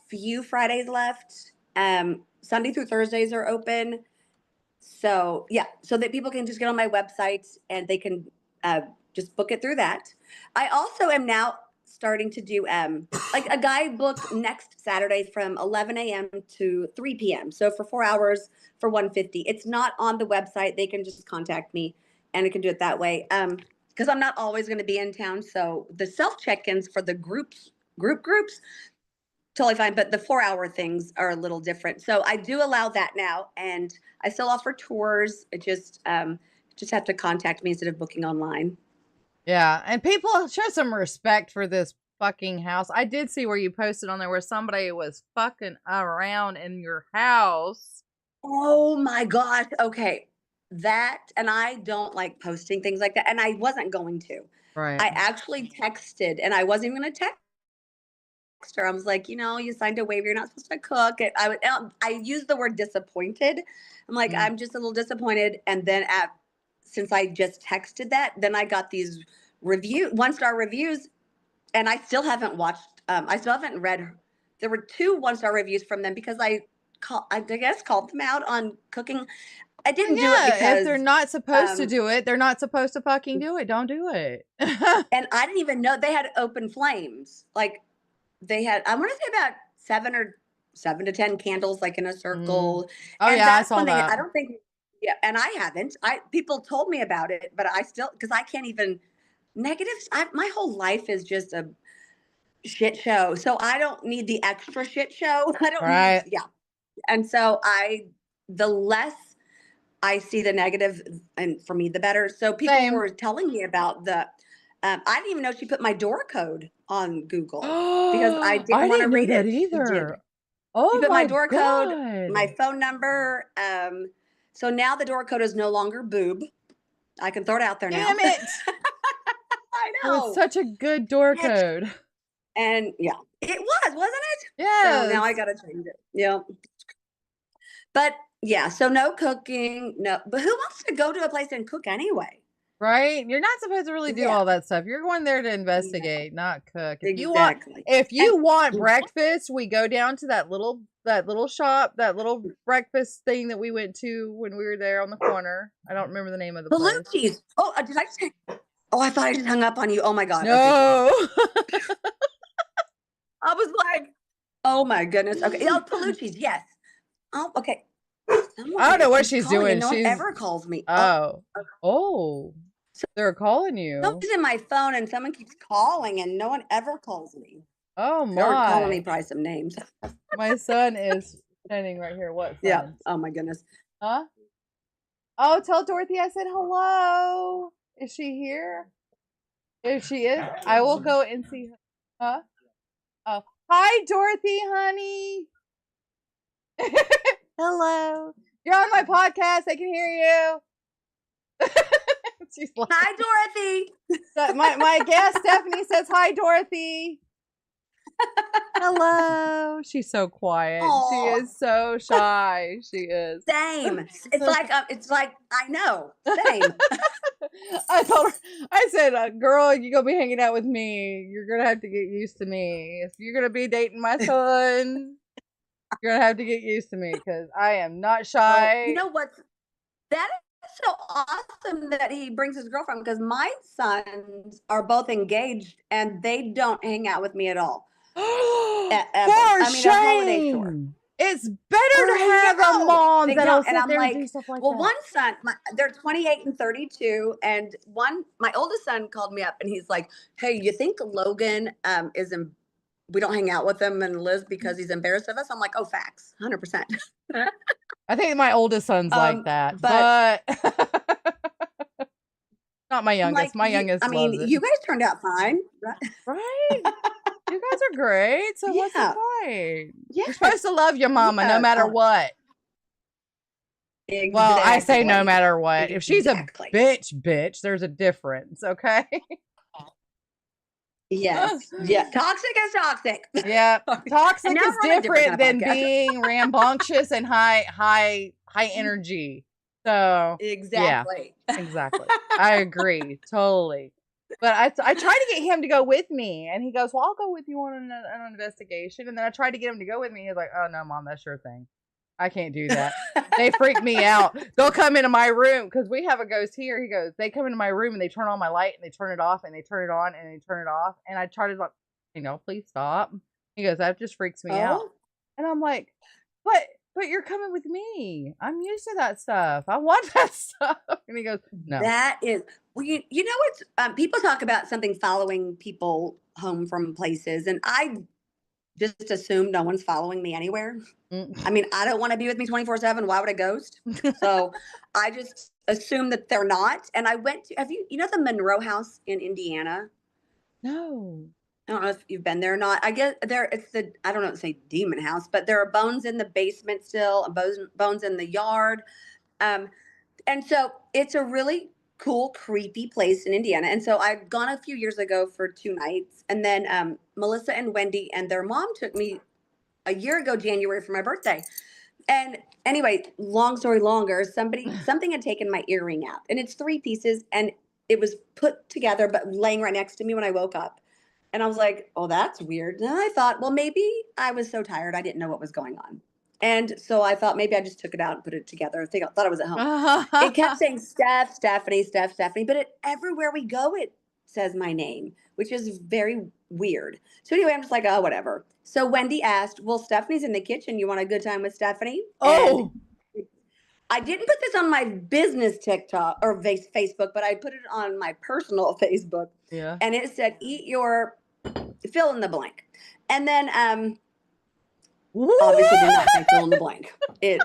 few Fridays left. Sunday through Thursdays are open. So yeah, so that people can just get on my website and they can just book it through that. I also am now starting to do like a guide book next Saturday from 11 a.m. to 3 p.m. So for 4 hours for 150. It's not on the website. They can just contact me and I can do it that way. Because I'm not always going to be in town. So the self check-ins for the groups, groups, totally fine. But the 4 hour things are a little different. So I do allow that now, and I still offer tours. It just have to contact me instead of booking online. Yeah, and people show some respect for this fucking house. I did see where you posted on there where somebody was fucking around in your house. Oh my gosh. Okay. That, and I don't like posting things like that. And I wasn't going to. Right. I actually texted, and I wasn't even going to text her. I was like, you signed a waiver. You're not supposed to cook. I used the word disappointed. I'm like, I'm just a little disappointed. And then since I just texted that, then I got these 1-star reviews, and I still haven't watched. I still haven't read. There were 2 1-star reviews from them because I guess called them out on cooking. I didn't do it because if they're not supposed to do it, they're not supposed to fucking do it. Don't do it. and I didn't even know they had open flames. Like they had, I want to say about 7 to 10 candles, like in a circle. Oh And yeah, I that's saw when that. I don't think, yeah, and I haven't. People told me about it, but I still, because I can't even negatives. My whole life is just a shit show, so I don't need the extra shit show. I don't need, yeah. And so the less I see the negative, and for me, the better. So people were telling me about I didn't even know she put my door code on Google because I didn't want to read it. Either. She Oh put my my door God. code, my phone number. So now the door code is no longer boob. I can throw it out there now. Damn it. I It know. was such a good door code. And yeah, it was, wasn't it? Yes. So now I got to change it. Yeah. But yeah, so no cooking. No, but who wants to go to a place and cook anyway? Right? You're not supposed to really do all that stuff. You're going there to investigate, not cook. If you want breakfast, we go down to that little shop, that little breakfast thing that we went to when we were there on the corner. I don't remember the name of the place. Palucci's. Oh, did I just say? Oh, I thought I just hung up on you. Oh my God. No. Okay, I was like, oh my goodness. Okay. Oh, Palucci's. Yes. Oh, okay. Someone I don't know what she's doing. And no one ever calls me. Oh. They're calling you. Someone's in my phone and someone keeps calling and no one ever calls me. Oh my. They're calling me probably some names. My son is standing right here. What son? Yeah. Oh my goodness. Huh? Oh, tell Dorothy I said hello. Is she here? If she is, I will go and see her. Huh? Oh. Hi, Dorothy, honey. Hello. You're on my podcast. I can hear you. She's like, hi, Dorothy. So my guest Stephanie says hi, Dorothy. Hello. She's so quiet. Aww. She is so shy. She is. Same. It's like I know. Same. I told her. I said, "Girl, you're gonna be hanging out with me. You're gonna have to get used to me. If you're gonna be dating my son, you're gonna have to get used to me because I am not shy." Well, you know what? That is so awesome that he brings his girlfriend, because my sons are both engaged and they don't hang out with me at all. For shame. It's better to have a mom that'll sit there and do stuff like that. Well, one son, they're 28 and 32, and my oldest son called me up and he's like, "Hey, you think Logan we don't hang out with him and Liz because he's embarrassed of us?" I'm like, "Oh, facts, 100%." I think my oldest son's like that, but Not my I'm youngest. like, My youngest I mean, loves it. you guys turned out fine, right? Right? You guys are great. So what's the Yeah. point? Yes. You're supposed to love your mama no Yes. matter what. Exactly. Well, I say no matter what. If she's Exactly. a bitch, there's a difference, okay? Yes. Yeah. Toxic is toxic. Yeah. Toxic now is we're on a different different kind of than podcast. being rambunctious and high energy. So Exactly. yeah, exactly. I agree totally. But I tried to get him to go with me, and he goes, "Well, I'll go with you on an investigation." And then I tried to get him to go with me. He's like, "Oh no, Mom, that's your thing. I can't do that." They freak me out. They'll come into my room because we have a ghost here. He goes, they come into my room and they turn on my light and they turn it off and they turn it on and they turn it off. And I try to like, please stop. He goes, that just freaks me out. And I'm like, but you're coming with me. I'm used to that stuff. I want that stuff. And he goes, no. That is, well, you know, it's people talk about something following people home from places, and I just assume no one's following me anywhere. I mean, I don't want to be with me 24/7. Why would a ghost? So I just assume that they're not. And I went to, you know the Monroe House in Indiana? No. I don't know if you've been there or not. I guess I don't know to say demon house, but there are bones in the basement still, and bones in the yard. And so it's a really cool, creepy place in Indiana. And so I'd gone a few years ago for 2 nights. And then Melissa and Wendy and their mom took me a year ago, January, for my birthday. And anyway, long story longer, something had taken my earring out. And it's 3 pieces, and it was put together, but laying right next to me when I woke up. And I was like, oh, that's weird. And I thought, well, maybe I was so tired I didn't know what was going on. And so I thought maybe I just took it out and put it together. I thought it was at home. It kept saying Steph, Stephanie, Steph, Stephanie, but everywhere we go, it says my name, which is very weird. So anyway, I'm just like, oh, whatever. So Wendy asked, well, Stephanie's in the kitchen. You want a good time with Stephanie? Oh. And I didn't put this on my business TikTok or Facebook, but I put it on my personal Facebook. Yeah. And it said, eat your fill in the blank. And then obviously did not say fill in the blank. Yeah.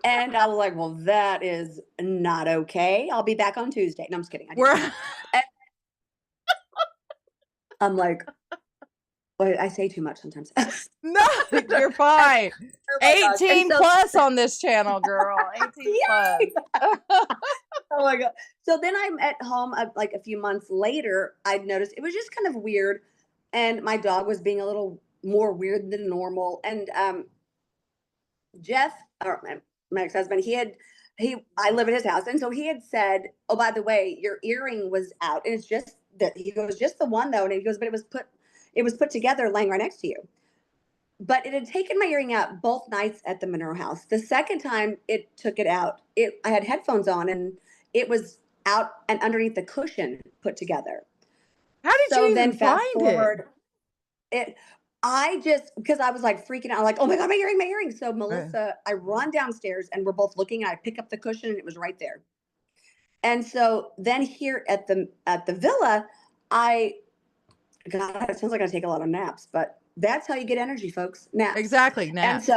And I was like, well, that is not okay. I'll be back on Tuesday. No, I'm just kidding. I'm like, wait, I say too much sometimes. No, you're fine. Oh 18 plus on this channel, girl. 18 plus. Oh my God. So then I'm at home like a few months later, I'd noticed it was just kind of weird. And my dog was being a little more weird than normal. And Jeff, or my ex-husband, I live at his house. And so he had said, oh, by the way, your earring was out. And it's just that, he goes, just the one though. And he goes, but it was put together laying right next to you. But it had taken my earring out both nights at the Monroe House. The second time it took it out, I had headphones on and it was out and underneath the cushion put together. How did you even find it? Because I was like freaking out, like, oh my God, my earring. So Melissa, I run downstairs and we're both looking, and I pick up the cushion and it was right there. And so then here at the villa, God, it sounds like I take a lot of naps, but that's how you get energy, folks. Naps. Exactly. Naps.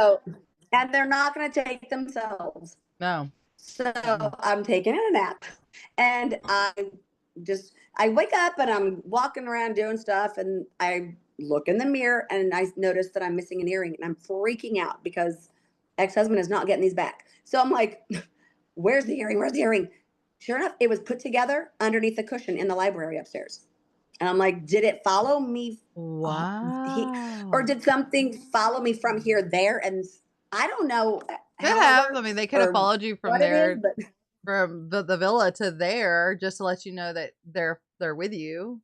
And they're not going to take themselves. No. So I'm taking a nap, and I wake up and I'm walking around doing stuff, and I look in the mirror and I notice that I'm missing an earring, and I'm freaking out because ex-husband is not getting these back. So I'm like, where's the earring? Where's the earring? Sure enough, it was put together underneath the cushion in the library upstairs. And I'm like, did it follow me? Wow. Or did something follow me from here there? And I don't know. I mean, they could have followed you from there, from the villa to there, just to let you know that they're with you,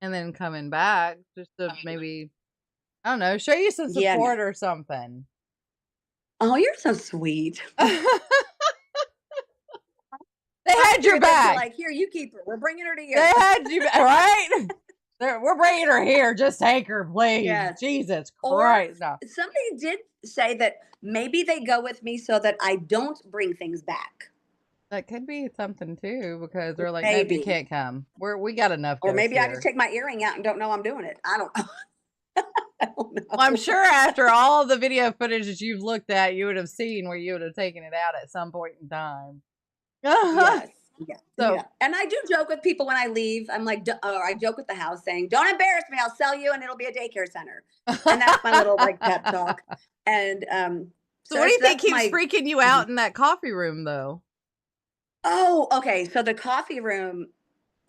and then coming back just to maybe, I don't know, show you some support or something. Oh, you're so sweet. They had your back. Like, here, you keep her. We're bringing her to you. They had you, right? We're bringing her here. Just take her, please. Yes. Jesus Christ. No. Somebody did say that maybe they go with me so that I don't bring things back. That could be something too, because they're like, nope, you can't come. We got enough. Or maybe here. I just take my earring out and don't know I'm doing it. I don't know. I don't know. Well, I'm sure after all the video footage that you've looked at, you would have seen where you would have taken it out at some point in time. Yes. Yeah. So yeah. And I do joke with people when I leave. I'm like, I joke with the house saying, don't embarrass me. I'll sell you and it'll be a daycare center. And that's my little like pep talk. And so what do you think that's keeps freaking you out in that coffee room though? Oh, okay. So the coffee room,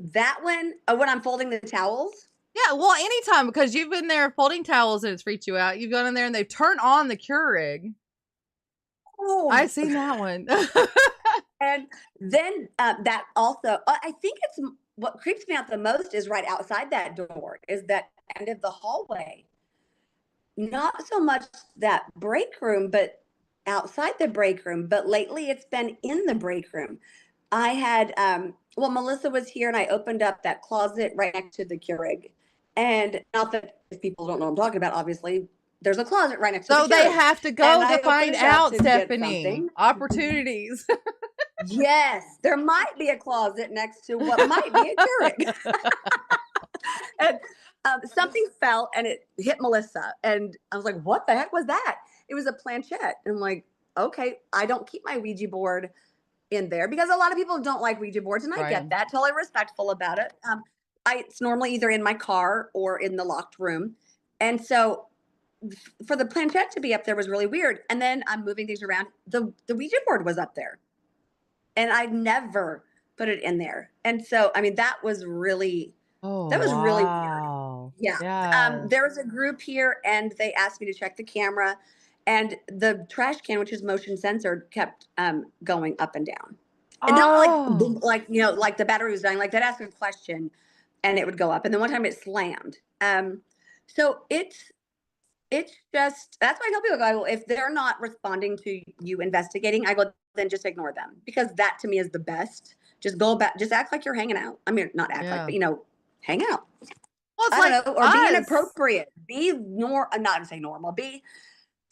that one, when I'm folding the towels. Yeah, well, anytime, because you've been there folding towels and it's freaked you out. You've gone in there and they've turned on the Keurig. Oh, I've seen that one. And then that also, I think it's what creeps me out the most is right outside that door, is that end of the hallway. Not so much that break room, but outside the break room. But lately it's been in the break room. I had, well, Melissa was here and I opened up that closet right next to the Keurig. And not that if people don't know what I'm talking about, obviously, there's a closet right next to the Keurig. So they have to go to find out, Stephanie. Opportunities. Yes, there might be a closet next to what might be a Keurig. And something fell and it hit Melissa. And I was like, what the heck was that? It was a planchette. And I'm like, okay, I don't keep my Ouija board in there because a lot of people don't like Ouija boards. And I get that, totally respectful about it. It's normally either in my car or in the locked room. And so for the planchette to be up there was really weird. And then I'm moving things around. The Ouija board was up there. And I never put it in there. And so, I mean, that was really, really weird. Yeah. There was a group here and they asked me to check the camera and the trash can, which is motion censored, kept going up and down. And not like, you know, like the battery was dying, like they'd ask a question and it would go up. And then one time it slammed. So it's just, that's why I tell people, I go, if they're not responding to you investigating, I go, then just ignore them, because that to me is the best. Just go back, just act like you're hanging out. I mean, not act like, but you know, hang out. Well, it's I like don't know, or be inappropriate. Be I'm not gonna say normal. Be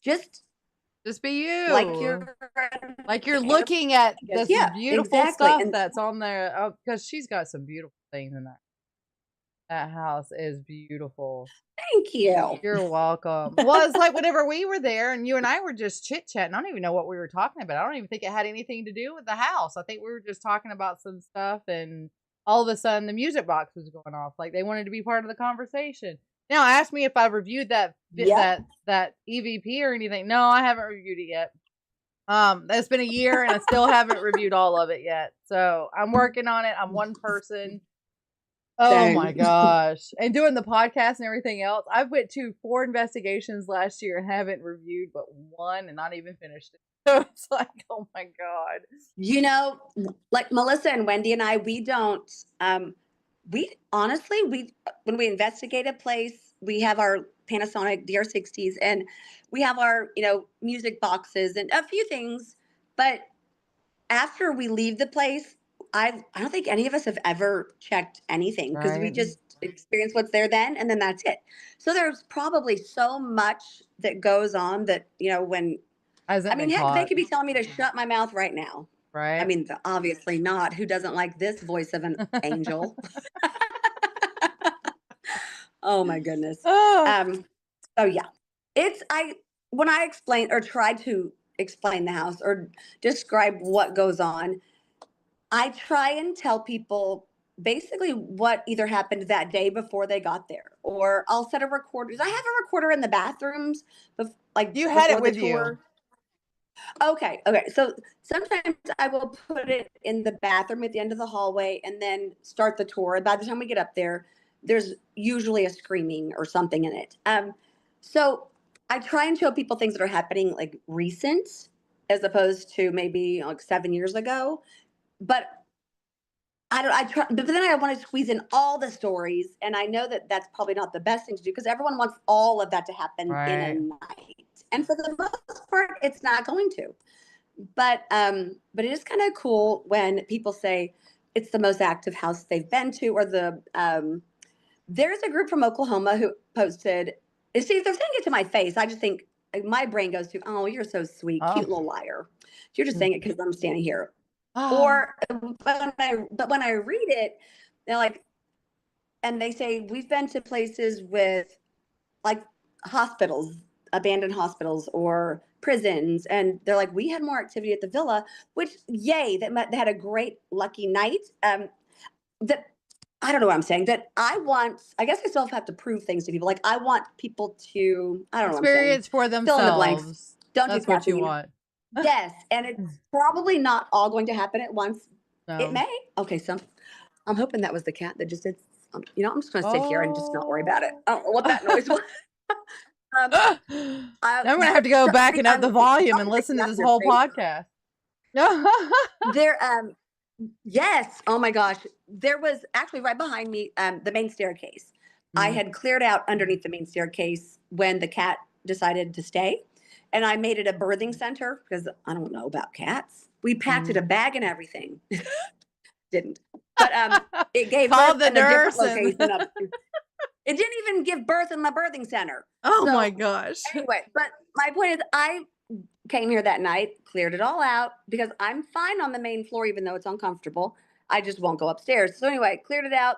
just be you. Like you're looking at this beautiful stuff and that's on there. Because she's got some beautiful things in there. That house is beautiful. Thank you. You're welcome. Well, it's like whenever we were there and you and I were just chit-chatting, I don't even know what we were talking about. I don't even think it had anything to do with the house. I think we were just talking about some stuff and all of a sudden the music box was going off. Like they wanted to be part of the conversation. Now, ask me if I reviewed that E.P.P or anything. No, I haven't reviewed it yet. It's been a year and I still haven't reviewed all of it yet. So I'm working on it. I'm one person. Oh my gosh. And doing the podcast and everything else. I went to 4 investigations last year and haven't reviewed but one and not even finished it. So it's like, oh my God. You know, like Melissa and Wendy and I, we don't, we honestly, when we investigate a place, we have our Panasonic DR60s and we have our, you know, music boxes and a few things. But after we leave the place, I don't think any of us have ever checked anything because we just experience what's there then and then that's it. So there's probably so much that goes on that, you know, when I mean, heck, they could be telling me to shut my mouth right now. Right. I mean, obviously not. Who doesn't like this voice of an angel? Oh my goodness. So yeah, when I explain or try to explain the house or describe what goes on, I try and tell people basically what either happened that day before they got there, or I'll set a recorder. I have a recorder in the bathrooms, like you had it with you. Okay. So sometimes I will put it in the bathroom at the end of the hallway and then start the tour. By the time we get up there, there's usually a screaming or something in it. So I try and show people things that are happening like recent, as opposed to maybe like 7 years ago. But but then I want to squeeze in all the stories. And I know that that's probably not the best thing to do because everyone wants all of that to happen in a night. And for the most part, it's not going to. But it is kind of cool when people say it's the most active house they've been to, or there's a group from Oklahoma who posted, see, if they're saying it to my face, I just think my brain goes to, oh, you're so sweet, cute little liar. You're just saying it because I'm standing here. But when I read it, they're like, and they say, we've been to places with like hospitals, abandoned hospitals or prisons. And they're like, we had more activity at the villa, which yay, they had a great lucky night. That I don't know what I'm saying. That I guess I still have to prove things to people. Like I want people to, I don't know what I'm saying. Experience for themselves. Fill in the blanks. Don't That's do what you caffeine. want. Yes, and it's probably not all going to happen at once. No. It may. Okay, so I'm hoping that was the cat that just did. You know, I'm just going to sit here and just not worry about it. I don't know what that noise was. Now I'm going to have to go back and up the volume and listen to this whole podcast. There, yes. Oh my gosh. There was actually right behind me, the main staircase. I had cleared out underneath the main staircase when the cat decided to stay. And I made it a birthing center because I don't know about cats. We packed it a bag and everything. Didn't. But it gave birth in a different location. It didn't even give birth in my birthing center. Oh my gosh. Anyway, but my point is I came here that night, cleared it all out because I'm fine on the main floor, even though it's uncomfortable. I just won't go upstairs. So anyway, cleared it out.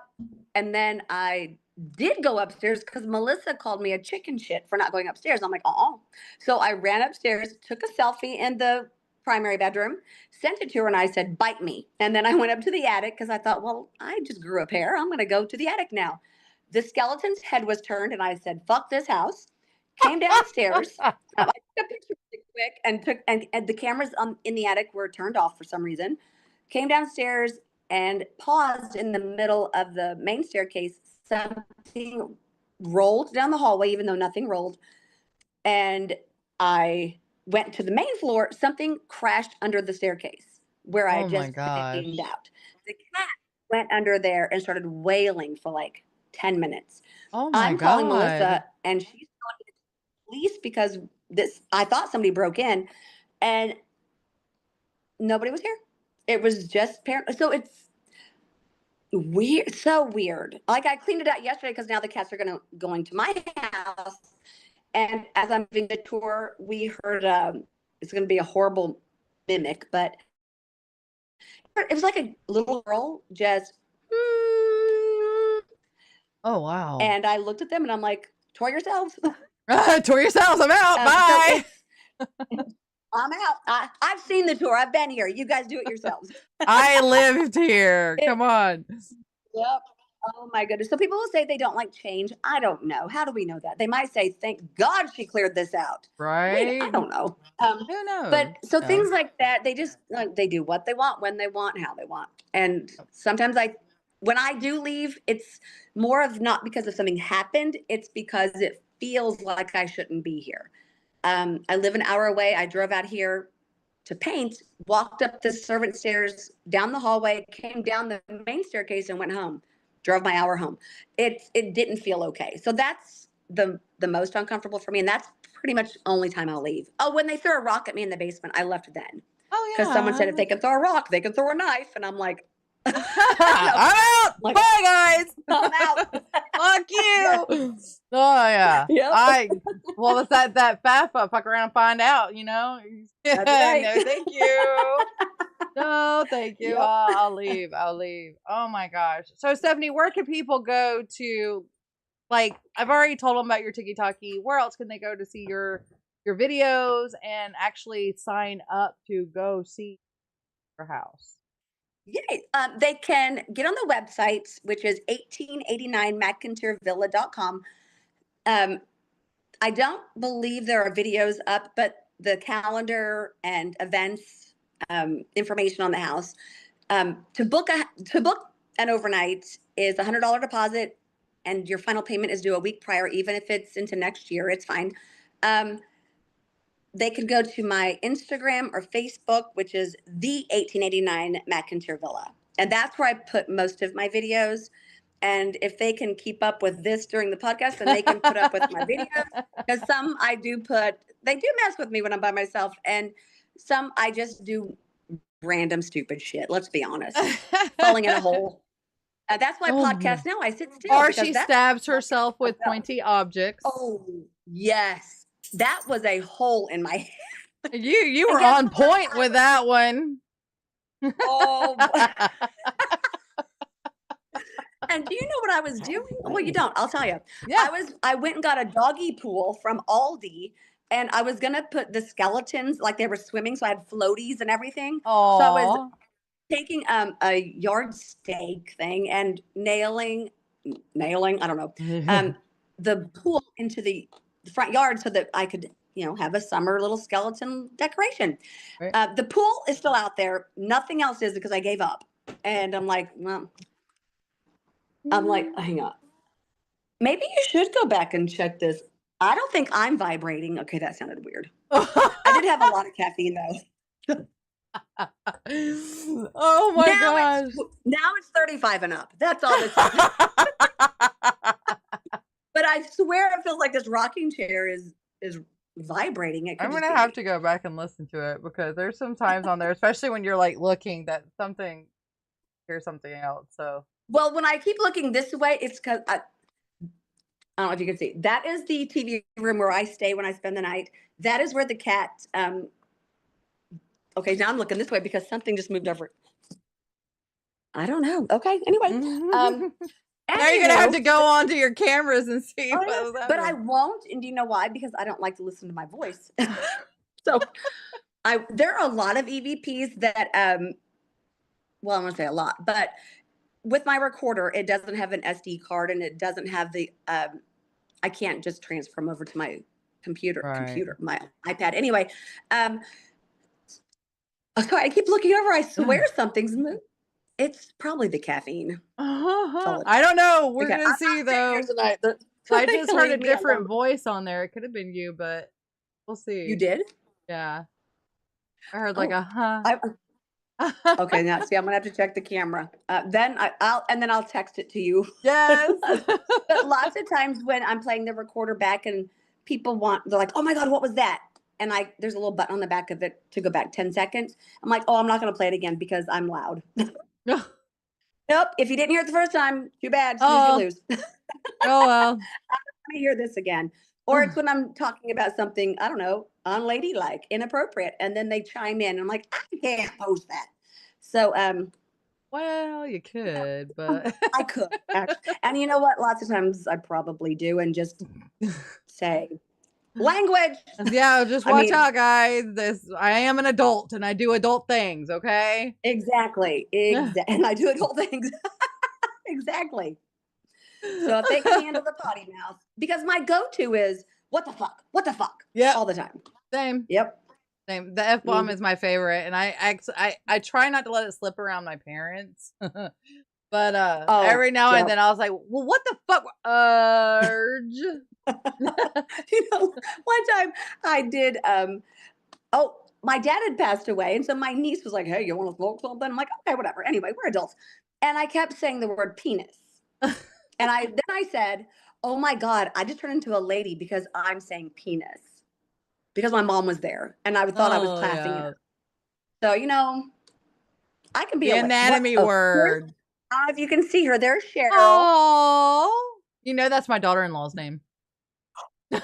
And then I did go upstairs because Melissa called me a chicken shit for not going upstairs. I'm like, oh. So I ran upstairs, took a selfie in the primary bedroom, sent it to her, and I said, bite me. And then I went up to the attic because I thought, well, I just grew a pair. I'm going to go to the attic now. The skeleton's head was turned, and I said, fuck this house. Came downstairs. I took a picture really quick and the cameras in the attic were turned off for some reason. Came downstairs and paused in the middle of the main staircase. Something rolled down the hallway, even though nothing rolled. And I went to the main floor. Something crashed under the staircase where I just cleaned out. The cat went under there and started wailing for like 10 minutes. Oh my I'm calling Melissa, and she's calling the police because I thought somebody broke in, and nobody was here. It was just so it's weird, so weird. Like I cleaned it out yesterday because now the cats are going to my house, and as I'm giving the tour, we heard it's going to be a horrible mimic, but it was like a little girl just. Oh wow! And I looked at them and I'm like, tour yourselves. Tour yourselves. I'm out. Bye. I'm out. I've seen the tour. I've been here. You guys do it yourselves. I lived here. Come on. Yep. Oh my goodness. So people will say they don't like change. I don't know. How do we know that? They might say, thank God she cleared this out. Right. I don't know. Who knows? But so things like that, they just they do what they want, when they want, how they want. And sometimes when I do leave, it's more of not because of something happened. It's because it feels like I shouldn't be here. I live an hour away. I drove out here to paint, walked up the servant stairs, down the hallway, came down the main staircase and went home. Drove my hour home. It didn't feel okay. So that's the most uncomfortable for me. And that's pretty much the only time I'll leave. Oh, when they threw a rock at me in the basement, I left then. Oh yeah. Because someone said if they can throw a rock, they can throw a knife. And I'm like, I'm out. Like, bye guys. I'm out. Fuck you. Oh yeah. Yep. Well, it's that FAFA, fuck around and find out, you know. That's right. No, thank you. No, thank you. Yep. I'll leave. Oh my gosh. So Stephanie, where can people go to? Like, I've already told them about your tiki-taki. Where else can they go to see your videos and actually sign up to go see your house? Yay. They can get on the website, which is 1889 McInteerVilla.com. I don't believe there are videos up, but the calendar and events, information on the house. To book an overnight is $100 deposit, and your final payment is due a week prior, even if it's into next year. It's fine. They could go to my Instagram or Facebook, which is the 1889 McInteer Villa. And that's where I put most of my videos. And if they can keep up with this during the podcast, then they can put up with my videos. Because some I do they do mess with me when I'm by myself. And some I just do random stupid shit. Let's be honest. Falling in a hole. That's why podcasts now I sit still. Or she stabs herself with pointy objects. Oh, yes. That was a hole in my head. You were on point with that one. Oh. And do you know what I was doing? Well, you don't. I'll tell you. Yeah. I went and got a doggy pool from Aldi, and I was gonna put the skeletons like they were swimming, so I had floaties and everything. So I was Oh. taking a yard stake thing and nailing, I don't know, the pool into the front yard so that I could, have a summer little skeleton decoration. Right. The pool is still out there. Nothing else is because I gave up. And I'm like, well, hang on. Maybe you should go back and check this. I don't think I'm vibrating. Okay, that sounded weird. I did have a lot of caffeine though. Oh my gosh. Now it's 35 and up. That's all this is. But I swear it feels like this rocking chair is vibrating. I'm gonna have to go back and listen to it because there's some times on there, especially when you're like looking that hear something else. So well, when I keep looking this way, it's because I don't know if you can see. That is the TV room where I stay when I spend the night. That is where the cat. Okay, now I'm looking this way because something just moved over. I don't know. Okay, anyway. Now you're gonna have to go onto your cameras and see. But I won't, and do you know why? Because I don't like to listen to my voice. So there are a lot of EVPs that well, I'm gonna say a lot, but with my recorder, it doesn't have an SD card and it doesn't have the I can't just transfer them over to my computer, my iPad. Anyway, so I keep looking over. I swear something's moved. It's probably the caffeine. I don't know. We're gonna see though. I just heard a different voice on there. It could have been you, but we'll see. You did? Yeah. I heard like a huh. Okay, now see, I'm gonna have to check the camera. Then I'll text it to you. Yes. But lots of times when I'm playing the recorder back and they're like, "Oh my God, what was that?" And there's a little button on the back of it to go back 10 seconds. I'm like, "Oh, I'm not gonna play it again because I'm loud." Nope. If you didn't hear it the first time, too bad. Snooze, you lose. Oh well. I'm not gonna hear this again. Or it's when I'm talking about something, I don't know, unladylike, inappropriate, and then they chime in. And I'm like, I can't post that. So, well, you could, but I could actually. And you know what? Lots of times I probably do, and just say language. Yeah, just watch out, guys. I am an adult, and I do adult things. Okay. Exactly. And I do adult things. Exactly. So if they can handle the potty mouth, because my go-to is what the fuck, yeah, all the time. Same. Yep. Same. The F-bomb is my favorite, and I try not to let it slip around my parents. But every now and then I was like, well, what the fuck, one time I did my dad had passed away, and so my niece was like, hey, you want to smoke something? I'm like, okay, whatever. Anyway, we're adults. And I kept saying the word penis. And then I said, oh my God, I just turned into a lady because I'm saying penis. Because my mom was there and I thought I was classing it. So, I can be the anatomy word. I don't know if you can see her. There's Cheryl. Oh, that's my daughter-in-law's name. Is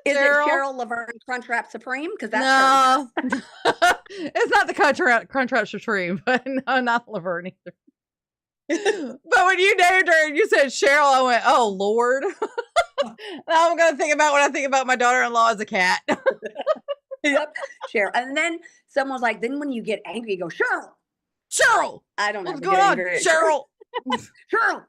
it Cheryl Laverne Crunchwrap Supreme? Because that's her. It's not the Crunchwrap Supreme, but no, not Laverne either. But when you named her and you said Cheryl, I went, oh Lord. Now I'm gonna think about when I think about my daughter-in-law as a cat. Yep, Cheryl. And then someone was like, then when you get angry, you go, Cheryl. I don't know what's going on, Cheryl. Cheryl.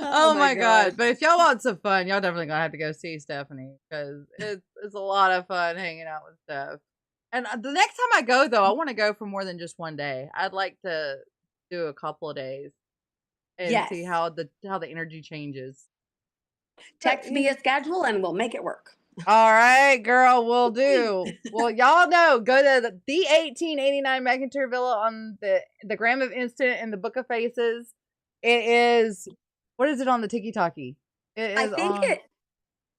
Oh my God. But if y'all want some fun, y'all definitely gonna have to go see Stephanie because it's a lot of fun hanging out with Steph. And the next time I go, though, I want to go for more than just one day. I'd like to do a couple of days and see how the energy changes. Text me a schedule and we'll make it work. All right, girl, we'll do. Well, y'all know, go to the 1889 McInteer Villa on the Gram of Instant and the Book of Faces. It is, what is it on the Tiki-Taki? I think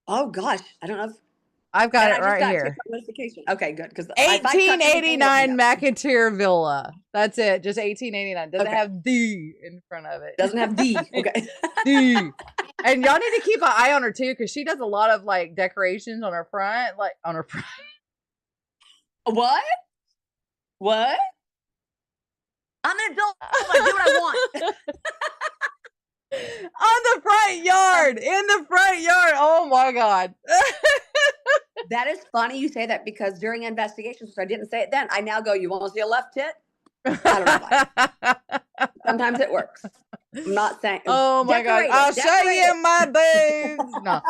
oh gosh, I don't know if I've got it right here. Notification. Okay, good. Because 1889 McInteer Villa. That's it. Just 1889. Doesn't have D in front of it. Doesn't have D. Okay. D. And y'all need to keep an eye on her too, because she does a lot of like decorations on her front, What? I'm an adult. I do what I want. On the front yard, in the front yard. Oh my God. That is funny you say that, because during investigations, which I didn't say it then, I now go, you want to see a left tit? I don't know why. Sometimes it works. I'm not saying. Oh my God. I'll show you my boobs. No.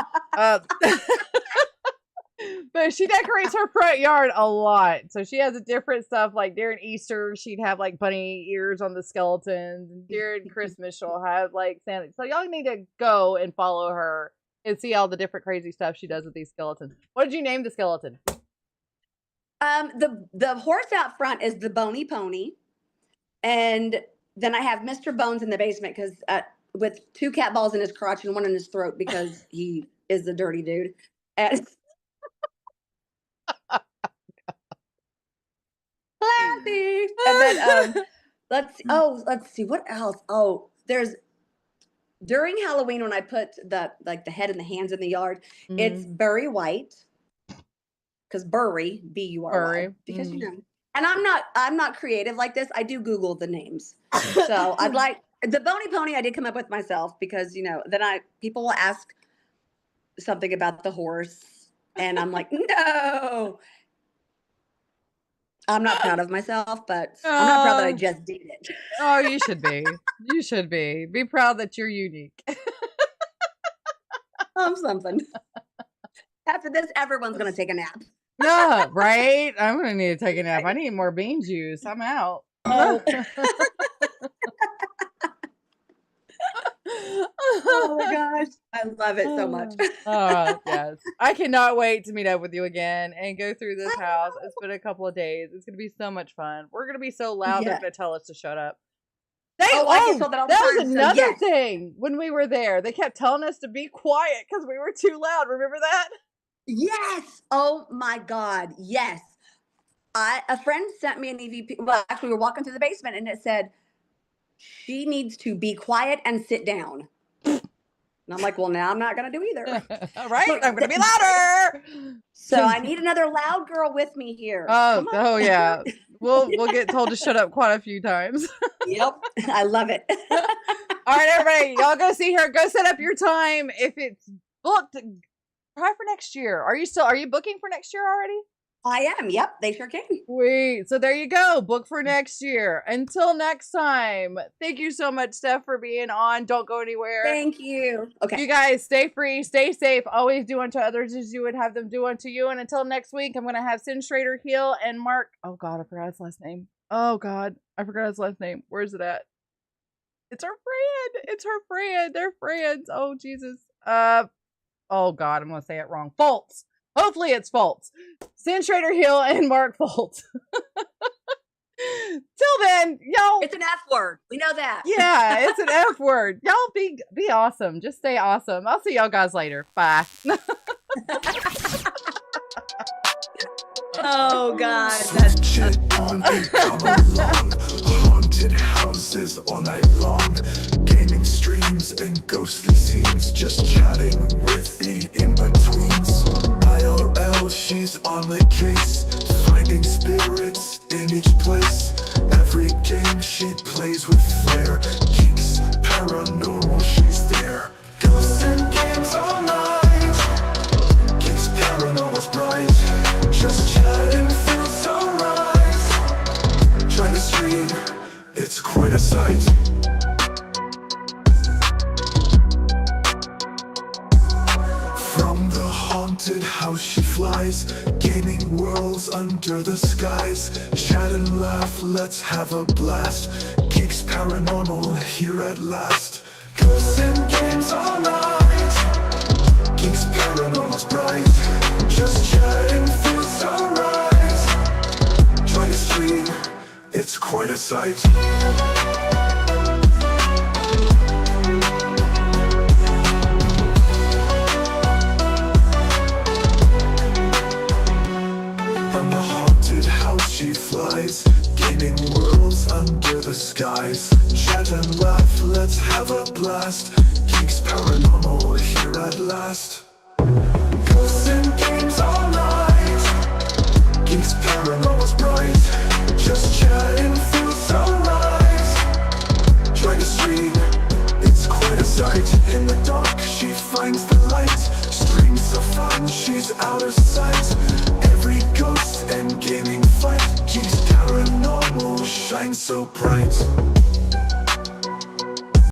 But she decorates her front yard a lot. So she has a different stuff. Like during Easter, she'd have like bunny ears on the skeletons. And during Christmas, she'll have like Santa. So y'all need to go and follow her and see all the different crazy stuff she does with these skeletons. What did you name the skeleton? The horse out front is the Bony Pony. And then I have Mr. Bones in the basement, because with 2 cat balls in his crotch and 1 in his throat, because he is a dirty dude. And classy. And then let's see what else. Oh, there's during Halloween when I put the head and the hands in the yard, it's Bury White, because Bury, B-U-R-Y, because you know. And I'm not creative like this. I do Google the names. So I'd like the Bony Pony. I did come up with myself, because you know then people will ask something about the horse, and I'm like, no. I'm not proud of myself, but I'm not proud that I just did it. Oh, you should be. You should be. Be proud that you're unique. I'm something. After this, everyone's going to take a nap. Yeah, right? I'm going to need to take a nap. I need more bean juice. I'm out. Oh my gosh. I love it so much. Oh, yes. I cannot wait to meet up with you again and go through this house. It's been a couple of days. It's going to be so much fun. We're going to be so loud, they're going to tell us to shut up. I get told that all the that time, was another thing when we were there. They kept telling us to be quiet because we were too loud. Remember that? Yes. Oh my God. Yes. A friend sent me an EVP. Well, actually, we were walking through the basement and it said, she needs to be quiet and sit down. And I'm like, well, now I'm not going to do either. All right. I'm going to be louder. So I need another loud girl with me here. Oh yeah. We'll get told to shut up quite a few times. Yep. I love it. All right, everybody. Y'all go see her. Go set up your time. If it's booked, try for next year. Are you booking for next year already? I am. Yep. They sure can. Sweet. So there you go. Book for next year. Until next time. Thank you so much, Steph, for being on. Don't go anywhere. Thank you. Okay. You guys stay free, stay safe. Always do unto others as you would have them do unto you. And until next week, I'm going to have Sin Schrader Hill and Mark. Oh God, I forgot his last name. Oh God, I forgot his last name. Where's it at? It's her friend. It's her friend. They're friends. Oh Jesus. Oh God, I'm going to say it wrong. Fultz. Hopefully it's Fultz. Sin Schrader Hill and Mark Fultz. Till then, y'all. It's an F word. We know that. Yeah, it's an F word. Y'all be awesome. Just stay awesome. I'll see y'all guys later. Bye. Oh God. That's shit on me, come along. Haunted houses all night long. Gaming streams and ghostly scenes. Just chatting with the in-betweens. IRL, she's on the case. Finding spirits in each place. Every game she plays with flair. G.E.E.K.S, paranormal, she's there. Ghosts and games all night. G.E.E.K.S, paranormal's bright. Just chatting feels alright. Trying to stream, it's quite a sight. From the haunted house she flies, gaining worlds under the skies. Chat and laugh, let's have a blast. G.E.E.K.S paranormal here at last. Ghosts and games all night. G.E.E.K.S paranormal's bright. Just chatting feels alright. Try to stream, it's quite a sight. She flies, gaining worlds under the skies. Chat and laugh, let's have a blast. G.E.E.K.S paranormal here at last. Ghosts and games all night. G.E.E.K.S paranormal's bright. Just chatting feels alright. gone, she's out of sight. Every ghost and gaming fight keeps paranormal shine so bright.